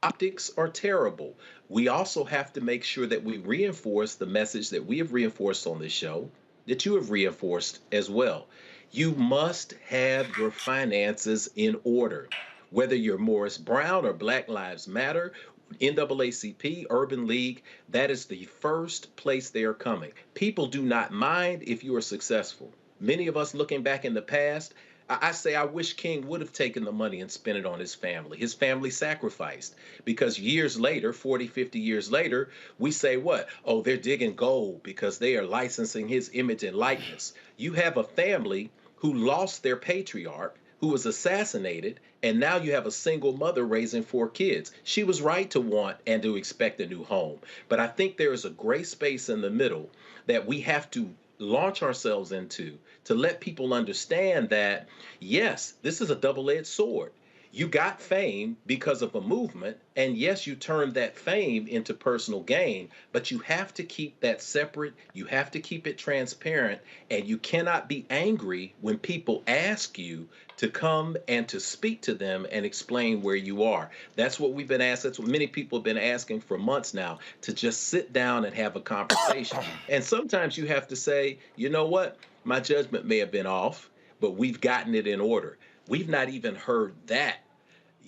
Optics are terrible. We also have to make sure that we reinforce the message that we have reinforced on this show, that you have reinforced as well. You must have your finances in order. Whether you're Morris Brown or Black Lives Matter, NAACP, Urban League, that is the first place they are coming. People do not mind if you are successful. Many of us looking back in the past, I say I wish King would have taken the money and spent it on his family. His family sacrificed because years later, 40, 50 years later, we say what? Oh, they're digging gold because they are licensing his image and likeness. You have a family who lost their patriarch, who was assassinated, and now you have a single mother raising 4 kids. She was right to want and to expect a new home. But I think there is a gray space in the middle that we have to launch ourselves into to let people understand that, yes, this is a double-edged sword. You got fame because of a movement, and yes, you turned that fame into personal gain, but you have to keep that separate, you have to keep it transparent, and you cannot be angry when people ask you to come and to speak to them and explain where you are. That's what we've been asked, that's what many people have been asking for months now, to just sit down and have a conversation. And sometimes you have to say, you know what, my judgment may have been off, but we've gotten it in order. We've not even heard that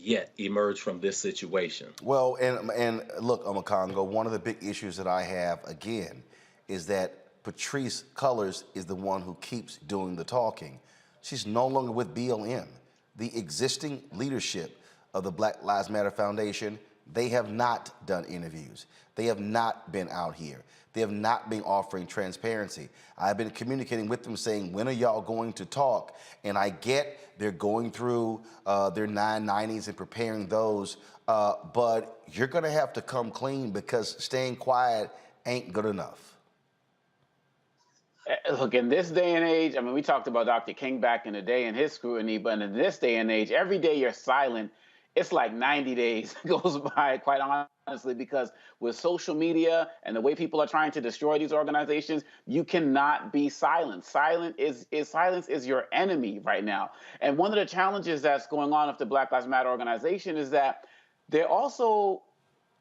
yet emerge from this situation. Well, and look, Omakongo, one of the big issues that I have, again, is that Patrice Cullors is the one who keeps doing the talking. She's no longer with BLM. The existing leadership of the Black Lives Matter Foundation They have not done interviews. They have not been out here. They have not been offering transparency. I've been communicating with them saying, when are y'all going to talk? And I get they're going through their 990s and preparing those, but you're gonna have to come clean because staying quiet ain't good enough. Look, in this day and age, I mean, we talked about Dr. King back in the day and his scrutiny, but in this day and age, every day you're silent, it's like 90 days goes by, quite honestly, because with social media and the way people are trying to destroy these organizations, you cannot be silent. Silence is your enemy right now. And one of the challenges that's going on with the Black Lives Matter organization is that they're also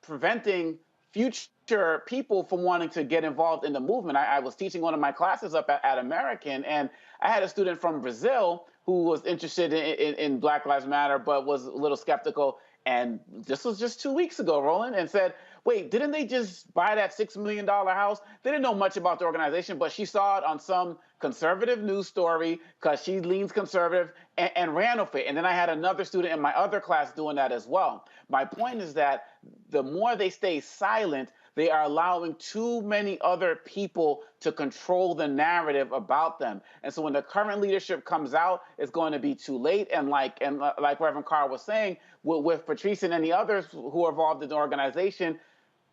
preventing future people from wanting to get involved in the movement. I was teaching one of my classes up at American, and I had a student from Brazil who was interested in Black Lives Matter, but was a little skeptical. And this was just 2 weeks ago, Roland, and said, wait, didn't they just buy that $6 million house? They didn't know much about the organization, but she saw it on some conservative news story because she leans conservative and ran with it. And then I had another student in my other class doing that as well. My point is that the more they stay silent, they are allowing too many other people to control the narrative about them. And so when the current leadership comes out, it's going to be too late. And like Reverend Carr was saying, with Patrice and any others who are involved in the organization,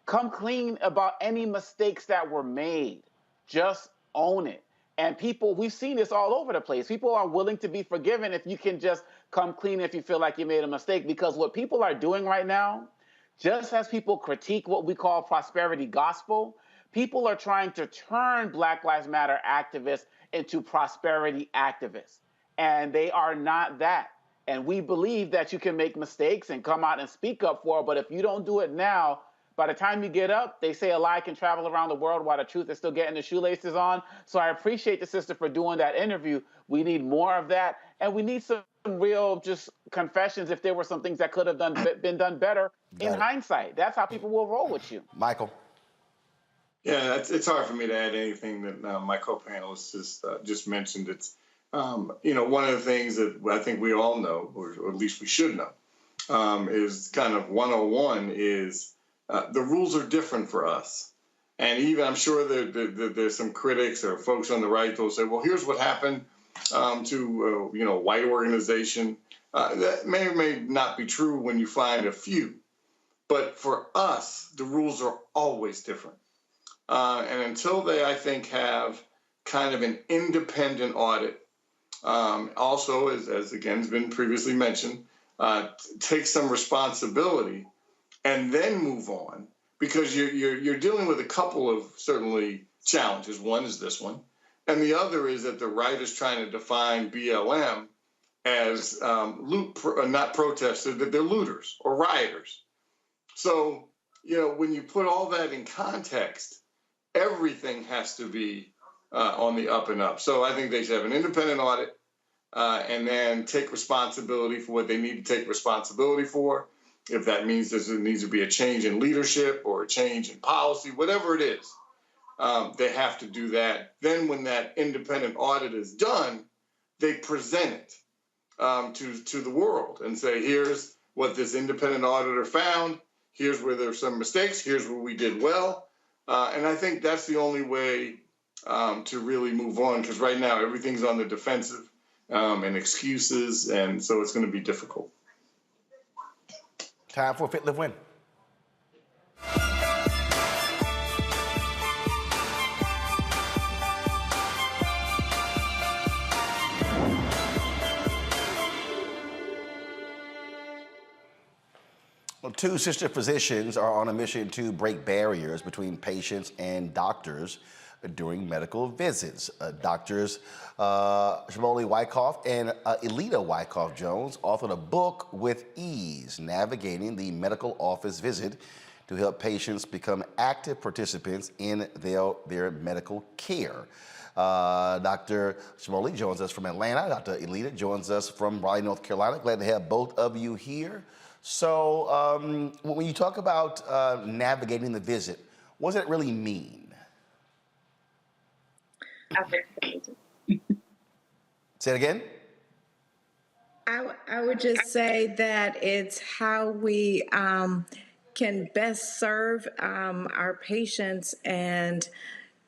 come clean about any mistakes that were made. Just own it. And people, we've seen this all over the place. People are willing to be forgiven if you can just come clean if you feel like you made a mistake. Because what people are doing right now, just as people critique what we call prosperity gospel, people are trying to turn Black Lives Matter activists into prosperity activists. And they are not that. And we believe that you can make mistakes and come out and speak up for it. But if you don't do it now, by the time you get up, they say a lie can travel around the world while the truth is still getting the shoelaces on. So I appreciate the sister for doing that interview. We need more of that. And we need some real just confessions if there were some things that could have been done better in hindsight. That's how people will roll with you. Michael. Yeah, it's hard for me to add anything that my co-panelists just mentioned. It's, one of the things that I think we all know, or at least we should know, is kind of 101 is the rules are different for us. And even I'm sure that there's some critics or folks on the right who'll say, well, here's what happened to a white organization. That may or may not be true when you find a few. But for us, the rules are always different. And until they, I think, have kind of an independent audit, also, as again has been previously mentioned, take some responsibility and then move on, because you're dealing with a couple of certainly challenges. One is this one, and the other is that the right is trying to define BLM as not protesters, that they're looters or rioters. So, when you put all that in context, everything has to be on the up and up. So I think they should have an independent audit and then take responsibility for what they need to take responsibility for. If that means there needs to be a change in leadership or a change in policy, whatever it is, they have to do that. Then when that independent audit is done, they present it to the world and say, here's what this independent auditor found. Here's where there's some mistakes. Here's where we did well. And I think that's the only way to really move on, because right now everything's on the defensive and excuses, and so it's going to be difficult. Time for Fit, Live, Win. Well, two sister physicians are on a mission to break barriers between patients and doctors during medical visits. Doctors Shimoli Wyckoff and Elita Wyckoff Jones authored a book, With Ease, Navigating the Medical Office Visit, to help patients become active participants in their medical care. Dr. Shimoli joins us from Atlanta. Dr. Elita joins us from Raleigh, North Carolina. Glad to have both of you here. So when you talk about navigating the visit, what does it really mean? Say it again? I would just say that it's how we can best serve our patients and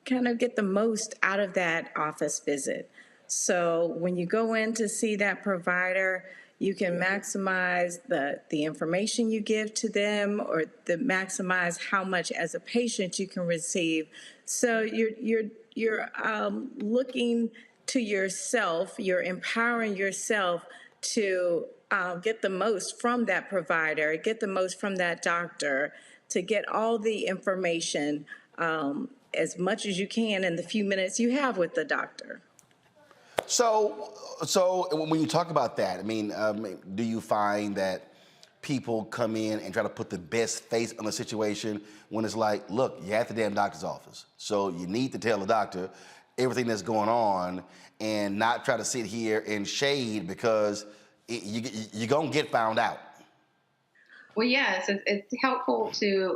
kind of get the most out of that office visit. So when you go in to see that provider, you can maximize the information you give to them, or maximize how much as a patient you can receive. So you're looking to yourself, you're empowering yourself to get the most from that provider, get the most from that doctor, to get all the information as much as you can in the few minutes you have with the doctor. So when you talk about that, I mean, do you find that people come in and try to put the best face on the situation when it's like, look, you're at the damn doctor's office, so you need to tell the doctor everything that's going on and not try to sit here and shade because you're going to get found out? Well, yes, it's helpful to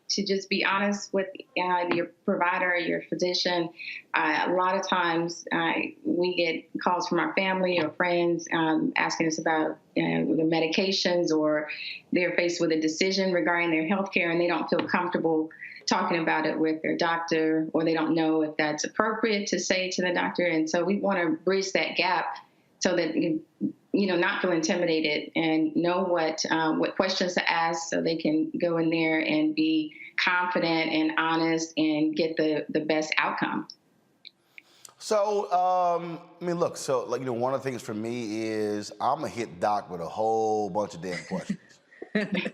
just be honest with your provider, your physician. A lot of times we get calls from our family or friends asking us about the medications, or they're faced with a decision regarding their health care and they don't feel comfortable talking about it with their doctor, or they don't know if that's appropriate to say to the doctor. And so we want to bridge that gap so that not feel intimidated and know what questions to ask, so they can go in there and be confident and honest and get the best outcome. So, I mean, look, so one of the things for me is I'm gonna hit Doc with a whole bunch of damn questions.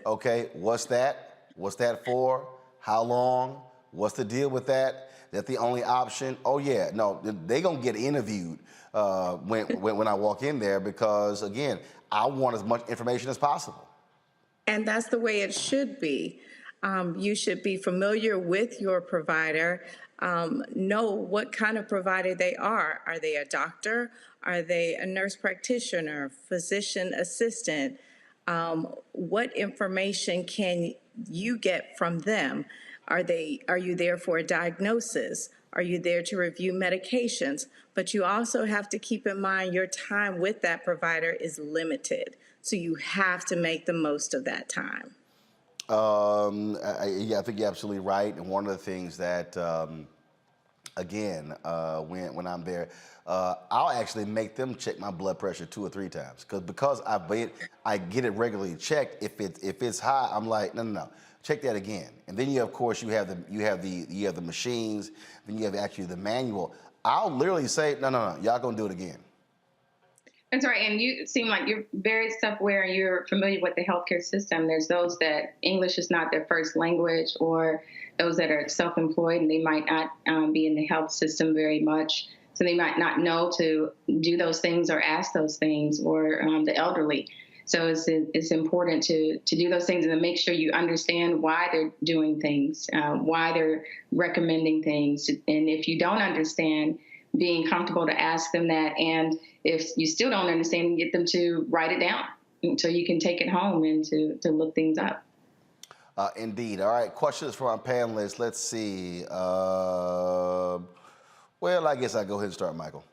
Okay, what's that? What's that for? How long? What's the deal with that? That the only option? Oh yeah, no, they gonna get interviewed when I walk in there, because again, I want as much information as possible. And that's the way it should be. You should be familiar with your provider, know what kind of provider they are. Are they a doctor? Are they a nurse practitioner, physician assistant? What information can you get from them? Are you there for a diagnosis? Are you there to review medications? But you also have to keep in mind your time with that provider is limited. So you have to make the most of that time. Yeah, I think you're absolutely right. And one of the things that, when I'm there, I'll actually make them check my blood pressure 2 or 3 times, because I get it regularly checked. If it's high, I'm like, no, check that again. And then you have the machines. Then you have actually the manual. I'll literally say, no, y'all gonna do it again. That's right, and you seem like you're very self-aware and you're familiar with the healthcare system. There's those that English is not their first language, or those that are self-employed and they might not be in the health system very much, so they might not know to do those things or ask those things, or the elderly. So it's important to do those things and to make sure you understand why they're doing things, why they're recommending things, and if you don't understand, being comfortable to ask them that. And if you still don't understand, get them to write it down so you can take it home and to look things up. Indeed. All right, questions from our panelists. Let's see. Well, I guess I'll go ahead and start, Michael.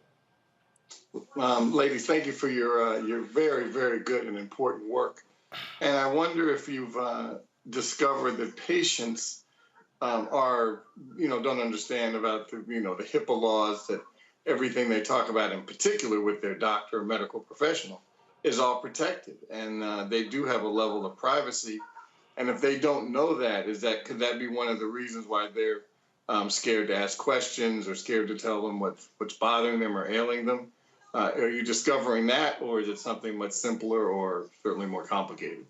Ladies, thank you for your very, very good and important work. And I wonder if you've discovered that patients don't understand about the HIPAA laws, that everything they talk about, in particular with their doctor or medical professional, is all protected, and they do have a level of privacy. And if they don't know that, could that be one of the reasons why they're scared to ask questions or scared to tell them what's bothering them or ailing them? Are you discovering that, or is it something much simpler or certainly more complicated?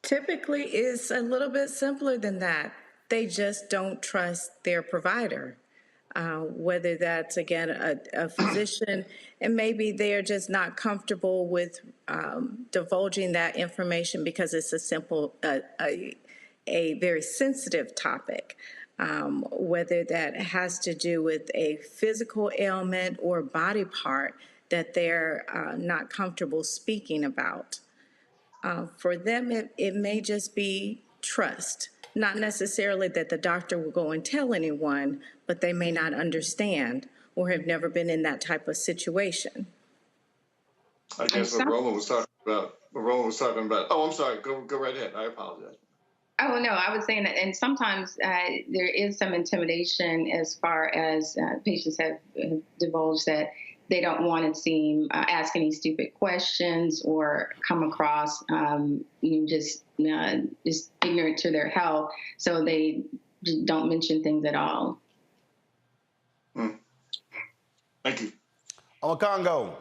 Typically, it's a little bit simpler than that. They just don't trust their provider, whether that's, again, a physician, and maybe they're just not comfortable with divulging that information because it's a very sensitive topic, whether that has to do with a physical ailment or body part that they're not comfortable speaking about. For them, it may just be trust. Not necessarily that the doctor will go and tell anyone, but they may not understand or have never been in that type of situation. I guess what Roland was talking about. Oh, I'm sorry. Go right ahead. I apologize. Oh, no, I was saying that, and sometimes there is some intimidation as far as patients have divulged that they don't want to seem ask any stupid questions or come across just ignorant to their health, so they just don't mention things at all. Thank you. Congo.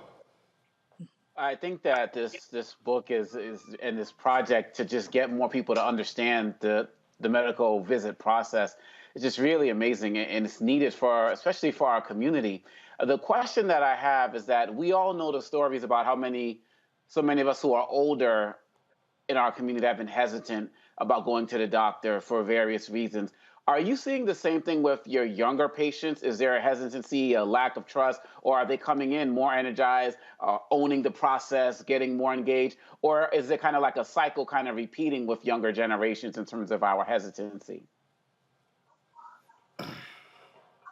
I think that this book is and this project to just get more people to understand the medical visit process is just really amazing, and it's needed especially for our community. The question that I have is that we all know the stories about how so many of us who are older in our community have been hesitant about going to the doctor for various reasons. Are you seeing the same thing with your younger patients? Is there a hesitancy, a lack of trust, or are they coming in more energized, owning the process, getting more engaged? Or is it kind of like a cycle kind of repeating with younger generations in terms of our hesitancy?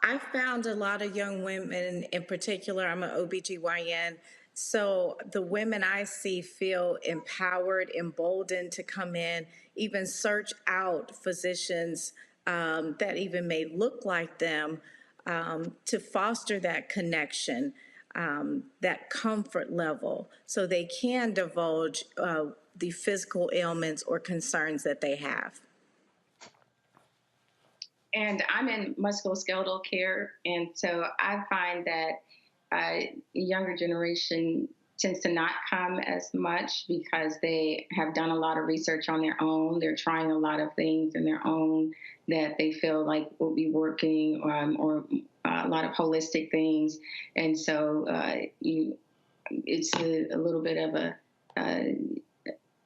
I found a lot of young women, in particular, I'm an OBGYN, so the women I see feel empowered, emboldened to come in, even search out physicians that even may look like them, to foster that connection, that comfort level, so they can divulge the physical ailments or concerns that they have. And I'm in musculoskeletal care, and so I find that younger generation tends to not come as much because they have done a lot of research on their own. They're trying a lot of things on their own that they feel like will be working, or a lot of holistic things. And so it's a little bit of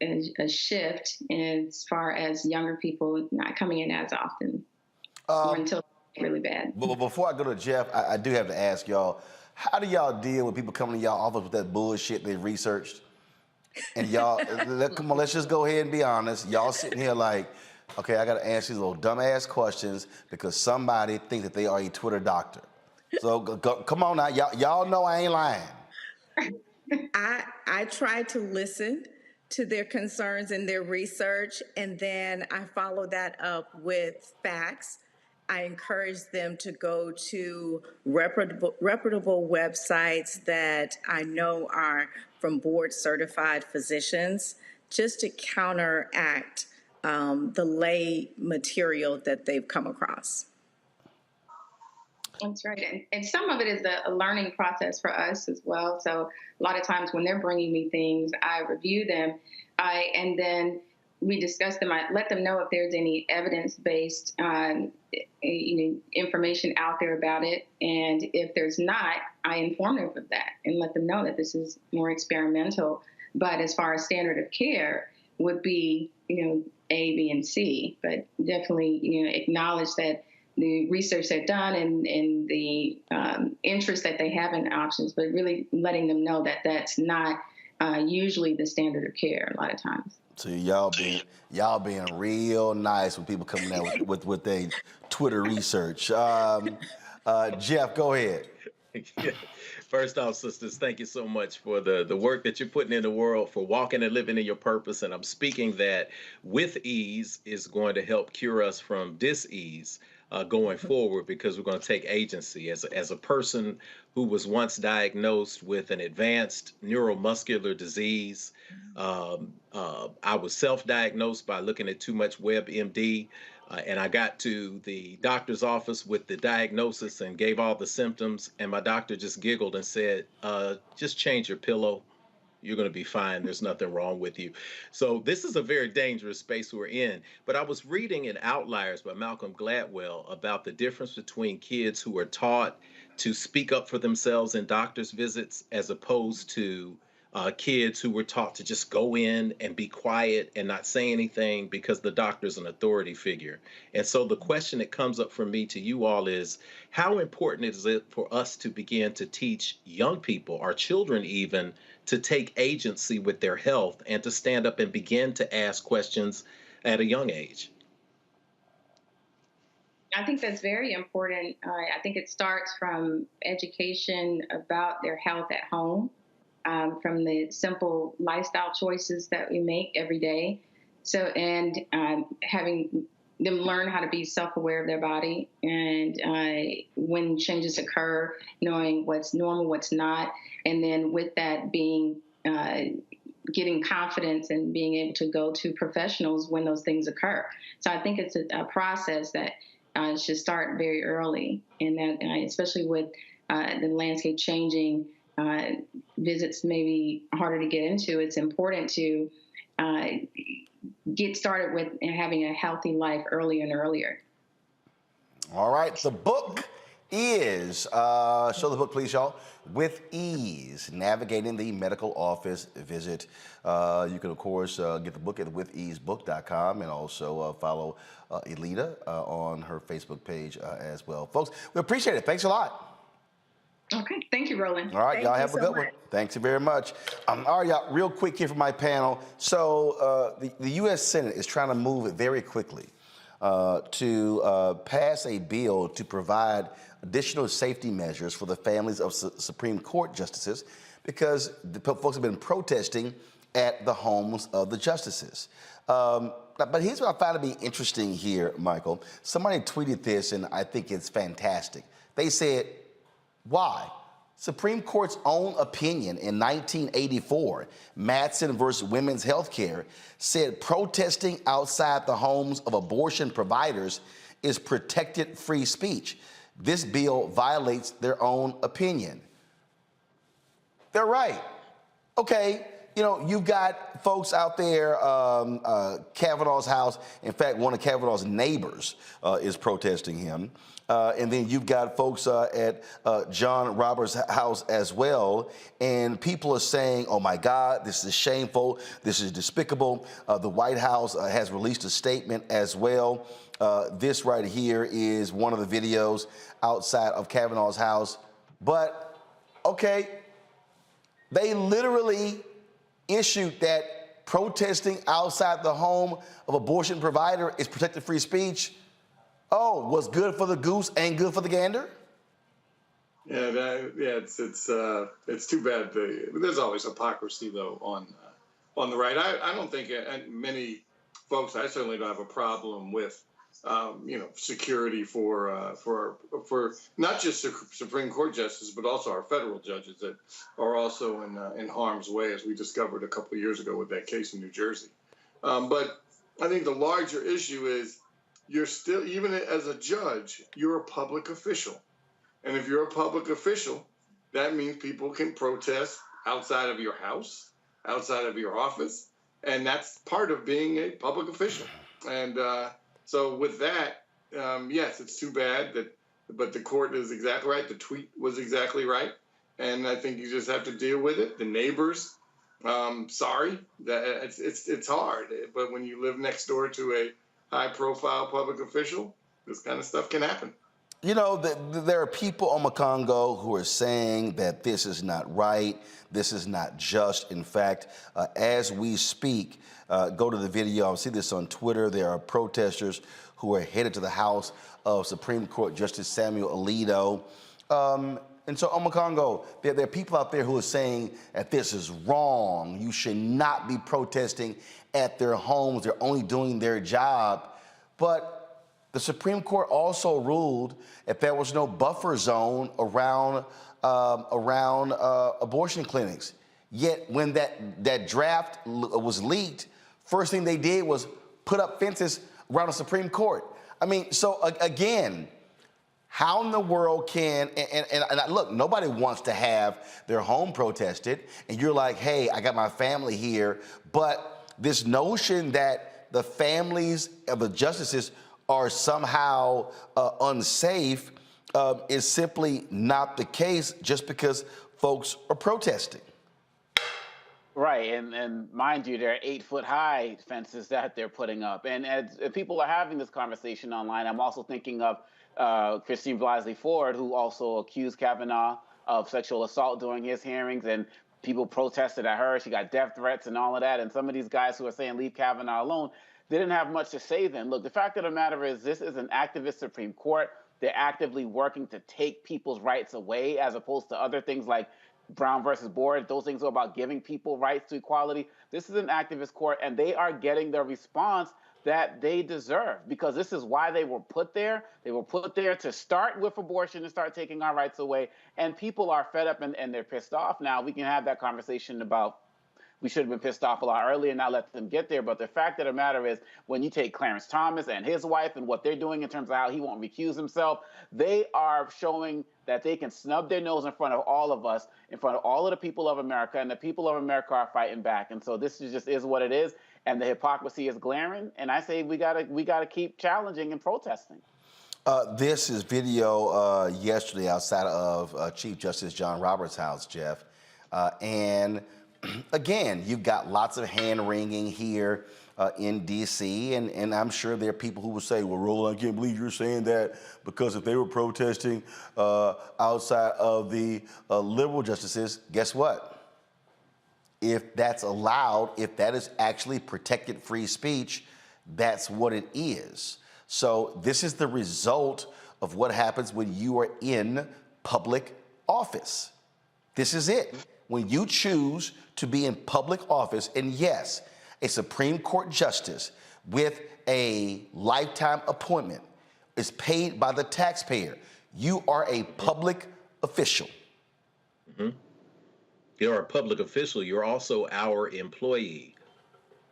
a shift as far as younger people not coming in as often. Or until it's really bad. But before I go to Jeff, I do have to ask y'all, how do y'all deal with people coming to y'all office with that bullshit they researched? And y'all, come on, let's just go ahead and be honest. Y'all sitting here like, okay, I got to answer these little dumbass questions because somebody thinks that they are a Twitter doctor. So come on now, y'all know I ain't lying. I try to listen to their concerns and their research, and then I follow that up with facts. I encourage them to go to reputable websites that I know are from board certified physicians, just to counteract the lay material that they've come across. That's right. And some of it is a learning process for us as well. So a lot of times when they're bringing me things, I review them, and then we discuss them. I let them know if there's any evidence-based information out there about it. And if there's not, I inform them of that and let them know that this is more experimental. But as far as standard of care would be, A, B, and C. But definitely, acknowledge that the research they've done and the interest that they have in options, but really letting them know that that's not usually the standard of care a lot of times. So y'all being real nice when people coming out with their Twitter research. Jeff, go ahead. First off, sisters, thank you so much for the work that you're putting in the world, for walking and living in your purpose. And I'm speaking that with ease is going to help cure us from dis-ease going forward, because we're going to take agency. As a person who was once diagnosed with an advanced neuromuscular disease, I was self-diagnosed by looking at too much WebMD. And I got to the doctor's office with the diagnosis and gave all the symptoms. And my doctor just giggled and said, just change your pillow. You're going to be fine. There's nothing wrong with you. So this is a very dangerous space we're in. But I was reading in Outliers by Malcolm Gladwell about the difference between kids who are taught to speak up for themselves in doctor's visits as opposed to kids who were taught to just go in and be quiet and not say anything because the doctor's an authority figure. And so the question that comes up for me to you all is, how important is it for us to begin to teach young people, our children even, to take agency with their health and to stand up and begin to ask questions at a young age? I think that's very important. I think it starts from education about their health at home. From the simple lifestyle choices that we make every day, Having them learn how to be self-aware of their body, and when changes occur, knowing what's normal, what's not, and then with that being getting confidence and being able to go to professionals when those things occur. So I think it's a process that should start very early, and that especially with the landscape changing, visits may be harder to get into. It's important to get started with having a healthy life earlier and earlier. All right, the book is, show the book please, y'all, With Ease, Navigating the Medical Office Visit. You can, of course, get the book at witheasebook.com, and also follow Elita on her Facebook page as well. Folks, we appreciate it. Thanks a lot. Okay, thank you, Roland. All right, y'all have a good one. Thanks very much. All right, y'all, real quick here for my panel. So the U.S. Senate is trying to move very quickly to pass a bill to provide additional safety measures for the families of Supreme Court justices, because the folks have been protesting at the homes of the justices. But here's what I found to be interesting here, Michael. Somebody tweeted this, and I think it's fantastic. They said, why? Supreme Court's own opinion in 1984, Madsen versus Women's Healthcare, said protesting outside the homes of abortion providers is protected free speech. This bill violates their own opinion. They're right. Okay, you know, you've got folks out there, Kavanaugh's house. In fact, one of Kavanaugh's neighbors is protesting him. And then you've got folks at John Roberts' house as well. And people are saying, oh my God, this is shameful. This is despicable. The White House has released a statement as well. This right here is one of the videos outside of Kavanaugh's house. But, okay, they literally issued that protesting outside the home of abortion provider is protected free speech. Oh, what's good for the goose ain't good for the gander? Yeah, it's too bad. There's always hypocrisy though on the right. I don't think many folks. I certainly don't have a problem with security for not just Supreme Court justices, but also our federal judges that are also in harm's way, as we discovered a couple of years ago with that case in New Jersey. But I think the larger issue is, you're still, even as a judge, you're a public official. And if you're a public official, that means people can protest outside of your house, outside of your office. And that's part of being a public official. And so with that, yes, it's too bad but the court is exactly right. The tweet was exactly right. And I think you just have to deal with it. The neighbors, sorry, that it's hard. But when you live next door to a high-profile public official, this kind of stuff can happen. You know, there are people on Congo who are saying that this is not right, this is not just. In fact, as we speak, go to the video, I'll see this on Twitter, there are protesters who are headed to the house of Supreme Court Justice Samuel Alito. And so, Congo, there are people out there who are saying that this is wrong. You should not be protesting at their homes. They're only doing their job. But the Supreme Court also ruled that there was no buffer zone around abortion clinics. Yet when that draft was leaked, first thing they did was put up fences around the Supreme Court. I mean, so again, how in the world can, and look, nobody wants to have their home protested, and you're like, hey, I got my family here, but this notion that the families of the justices are somehow unsafe is simply not the case just because folks are protesting. Right, and mind you, there are 8-foot-high fences that they're putting up. And as people are having this conversation online, I'm also thinking of Christine Blasey Ford, who also accused Kavanaugh of sexual assault during his hearings, and people protested at her. She got death threats and all of that. And some of these guys who are saying leave Kavanaugh alone, they didn't have much to say then. Look, the fact of the matter is this is an activist Supreme Court. They're actively working to take people's rights away, as opposed to other things like Brown versus Board, those things are about giving people rights to equality. This is an activist court, and they are getting the response that they deserve, because this is why they were put there. They were put there to start with abortion and start taking our rights away. And people are fed up and they're pissed off now. We can have that conversation about we should have been pissed off a lot earlier and not let them get there. But the fact of the matter is, when you take Clarence Thomas and his wife and what they're doing in terms of how he won't recuse himself, they are showing that they can snub their nose in front of all of us, in front of all of the people of America, and the people of America are fighting back. And so this just is what it is. And the hypocrisy is glaring. And I say we gotta keep challenging and protesting. This is video yesterday outside of Chief Justice John Roberts' house, Jeff. And again, you've got lots of hand-wringing here in D.C., and I'm sure there are people who will say, well, Roland, I can't believe you're saying that, because if they were protesting outside of the liberal justices, guess what? If that's allowed, if that is actually protected free speech, that's what it is. So this is the result of what happens when you are in public office. This is it. When you choose to be in public office, and yes, a Supreme Court justice with a lifetime appointment is paid by the taxpayer, you are a public official. Mm-hmm. You're a public official. You're also our employee.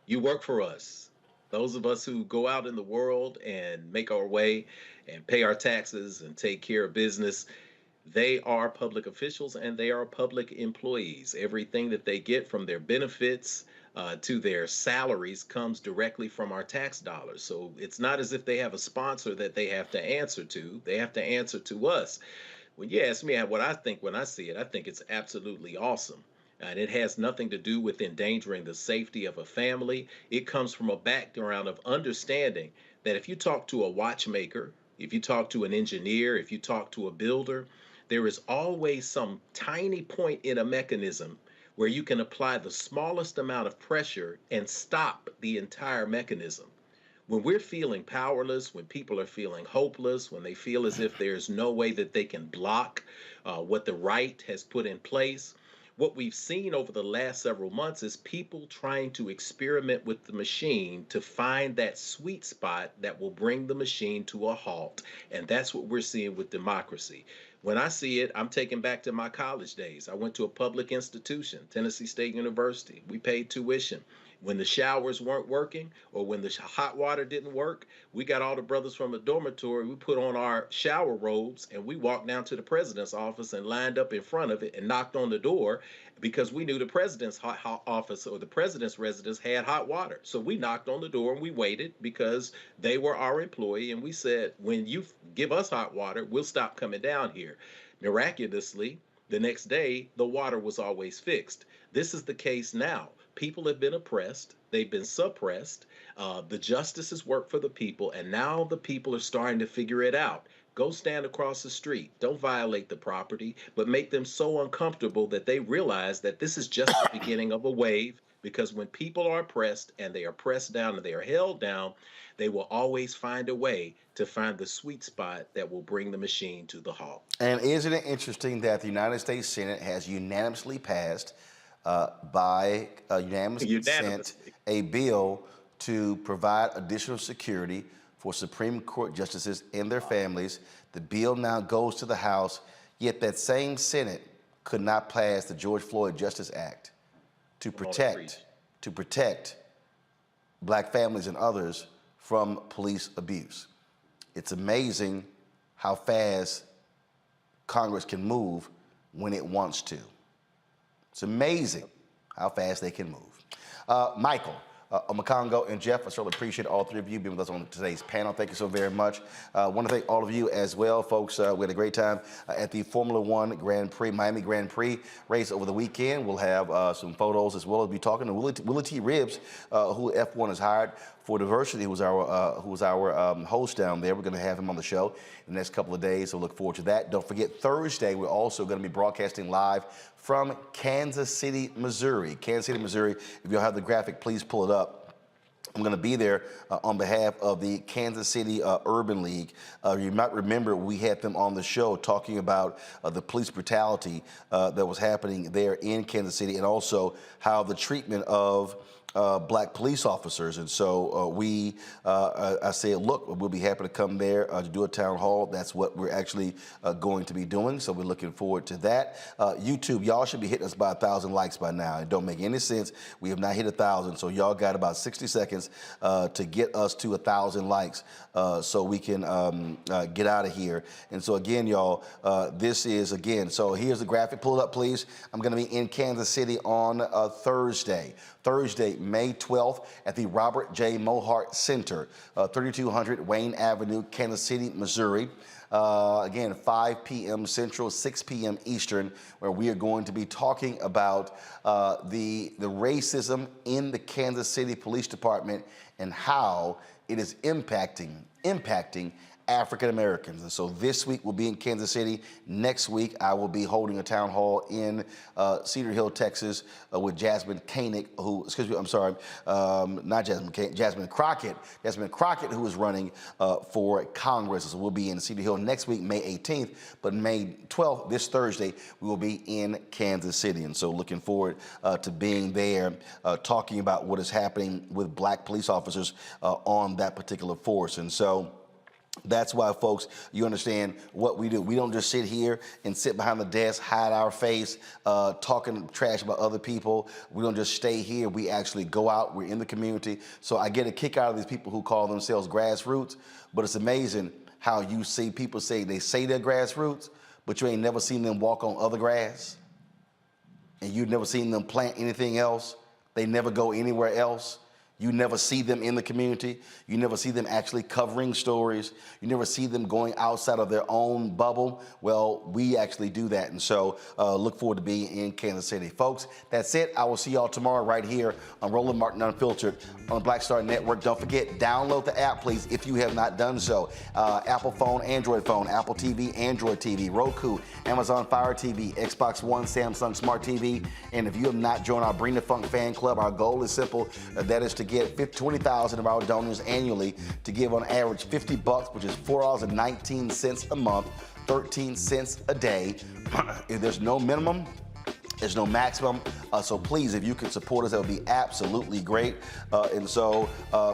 You work for us. Those of us who go out in the world and make our way and pay our taxes and take care of business, they are public officials and they are public employees. Everything that they get from their benefits to their salaries comes directly from our tax dollars. So it's not as if they have a sponsor that they have to answer to. They have to answer to us. When you ask me what I think when I see it, I think it's absolutely awesome. And it has nothing to do with endangering the safety of a family. It comes from a background of understanding that if you talk to a watchmaker, if you talk to an engineer, if you talk to a builder, there is always some tiny point in a mechanism where you can apply the smallest amount of pressure and stop the entire mechanism. When we're feeling powerless, when people are feeling hopeless, when they feel as if there's no way that they can block what the right has put in place, what we've seen over the last several months is people trying to experiment with the machine to find that sweet spot that will bring the machine to a halt. And that's what we're seeing with democracy. When I see it, I'm taken back to my college days. I went to a public institution, Tennessee State University. We paid tuition. When the showers weren't working or when the hot water didn't work, we got all the brothers from the dormitory, we put on our shower robes and we walked down to the president's office and lined up in front of it and knocked on the door because we knew the president's office or the president's residence had hot water. So we knocked on the door and we waited because they were our employee, and we said, when you give us hot water, we'll stop coming down here. Miraculously, the next day, the water was always fixed. This is the case now. People have been oppressed. They've been suppressed. The justices work for the people, and now the people are starting to figure it out. Go stand across the street. Don't violate the property, but make them so uncomfortable that they realize that this is just the beginning of a wave, because when people are oppressed and they are pressed down and they are held down, they will always find a way to find the sweet spot that will bring the machine to the halt. And isn't it interesting that the United States Senate has unanimously passed by unanimous consent a bill to provide additional security for Supreme Court justices and their families. The bill now goes to the House, yet that same Senate could not pass the George Floyd Justice Act to protect black families and others from police abuse. It's amazing how fast Congress can move when it wants to. It's amazing how fast they can move. Michael, Omakongo, and Jeff, I certainly appreciate all three of you being with us on today's panel. Thank you so very much. I want to thank all of you as well, folks. We had a great time at the Formula One Grand Prix, Miami Grand Prix race over the weekend. We'll have some photos as well as be talking to Willie T. Ribbs, who F1 has hired for diversity, who was our host down there. We're going to have him on the show in the next couple of days, so look forward to that. Don't forget, Thursday, we're also going to be broadcasting live from Kansas City, Missouri. Kansas City, Missouri. If you'll have the graphic, please pull it up. I'm going to be there on behalf of the Kansas City Urban League. You might remember we had them on the show talking about the police brutality that was happening there in Kansas City, and also how the treatment of black police officers. And so I said, look, we'll be happy to come there to do a town hall. That's what we're actually going to be doing. So we're looking forward to that. YouTube, y'all should be hitting us by 1,000 likes by now. It don't make any sense. We have not hit 1,000. So y'all got about 60 seconds to get us to 1,000 likes so we can get out of here. And so again, y'all, this is again, so here's the graphic. Pull it up, please. I'm going to be in Kansas City on Thursday, May 12th at the Robert J. Mohart Center, 3200 Wayne Avenue, Kansas City, Missouri. Again, 5 p.m. Central, 6 p.m. Eastern, where we are going to be talking about the racism in the Kansas City Police Department and how it is impacting African Americans. And so this week we'll be in Kansas City. Next week I will be holding a town hall in Cedar Hill, Texas with Jasmine Koenig, Jasmine Crockett. Jasmine Crockett, who is running for Congress. So we'll be in Cedar Hill next week, May 18th, but May 12th, this Thursday, we will be in Kansas City. And so looking forward to being there, talking about what is happening with black police officers on that particular force. And so that's why, folks, you understand what we do. We don't just sit here and sit behind the desk, hide our face, talking trash about other people. We don't just stay here. We actually go out. We're in the community. So I get a kick out of these people who call themselves grassroots, but it's amazing how you see people say they're grassroots, but you ain't never seen them walk on other grass, and you've never seen them plant anything else. They never go anywhere else. You never see them in the community. You never see them actually covering stories. You never see them going outside of their own bubble. Well, we actually do that. And so look forward to being in Kansas City. Folks, that's it. I will see y'all tomorrow right here on Roland Martin Unfiltered on the Black Star Network. Don't forget, download the app, please, if you have not done so. Apple phone, Android phone, Apple TV, Android TV, Roku, Amazon Fire TV, Xbox One, Samsung Smart TV. And if you have not joined our Bring the Funk fan club, our goal is simple. That is to get 20,000 of our donors annually to give on average $50, which is $4.19 a month, 13 cents a day. If there's no minimum, there's no maximum. So please, if you can support us, that would be absolutely great. And so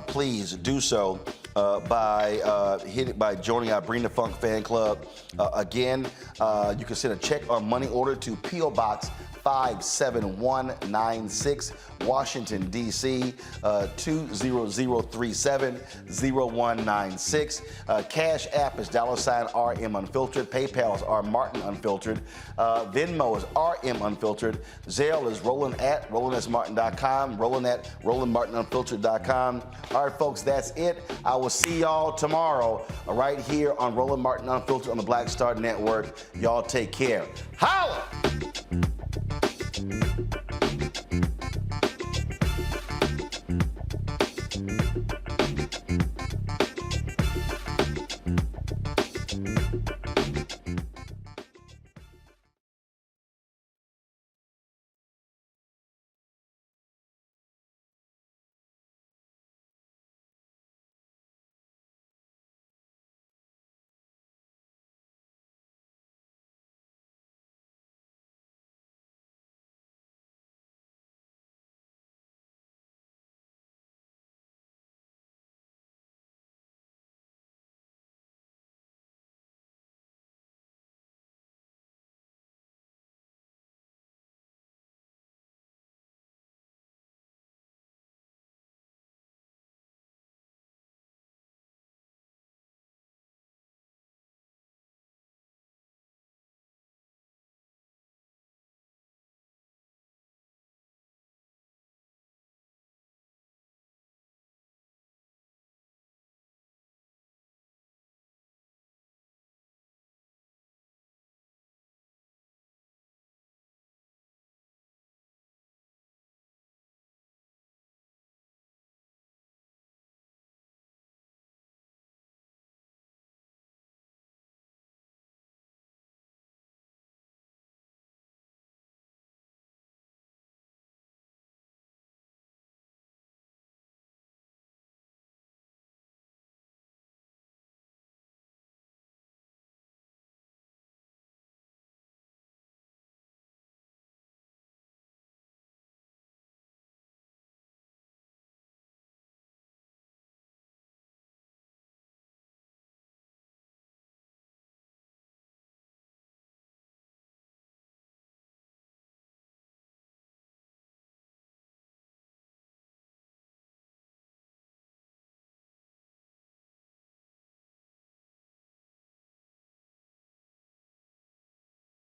please do so by joining our Bring the Funk fan club. Again, you can send a check or money order to P.O. Box 57196, Washington, D.C., 20037-0196. Cash App is $RM Unfiltered. PayPal is RMartin Unfiltered. Venmo is RM Unfiltered. Zelle is Roland at RolandSMartin.com. Roland at RolandMartinUnfiltered.com. All right, folks, that's it. I will see y'all tomorrow right here on Roland Martin Unfiltered on the Black Star Network. Y'all take care. Holla!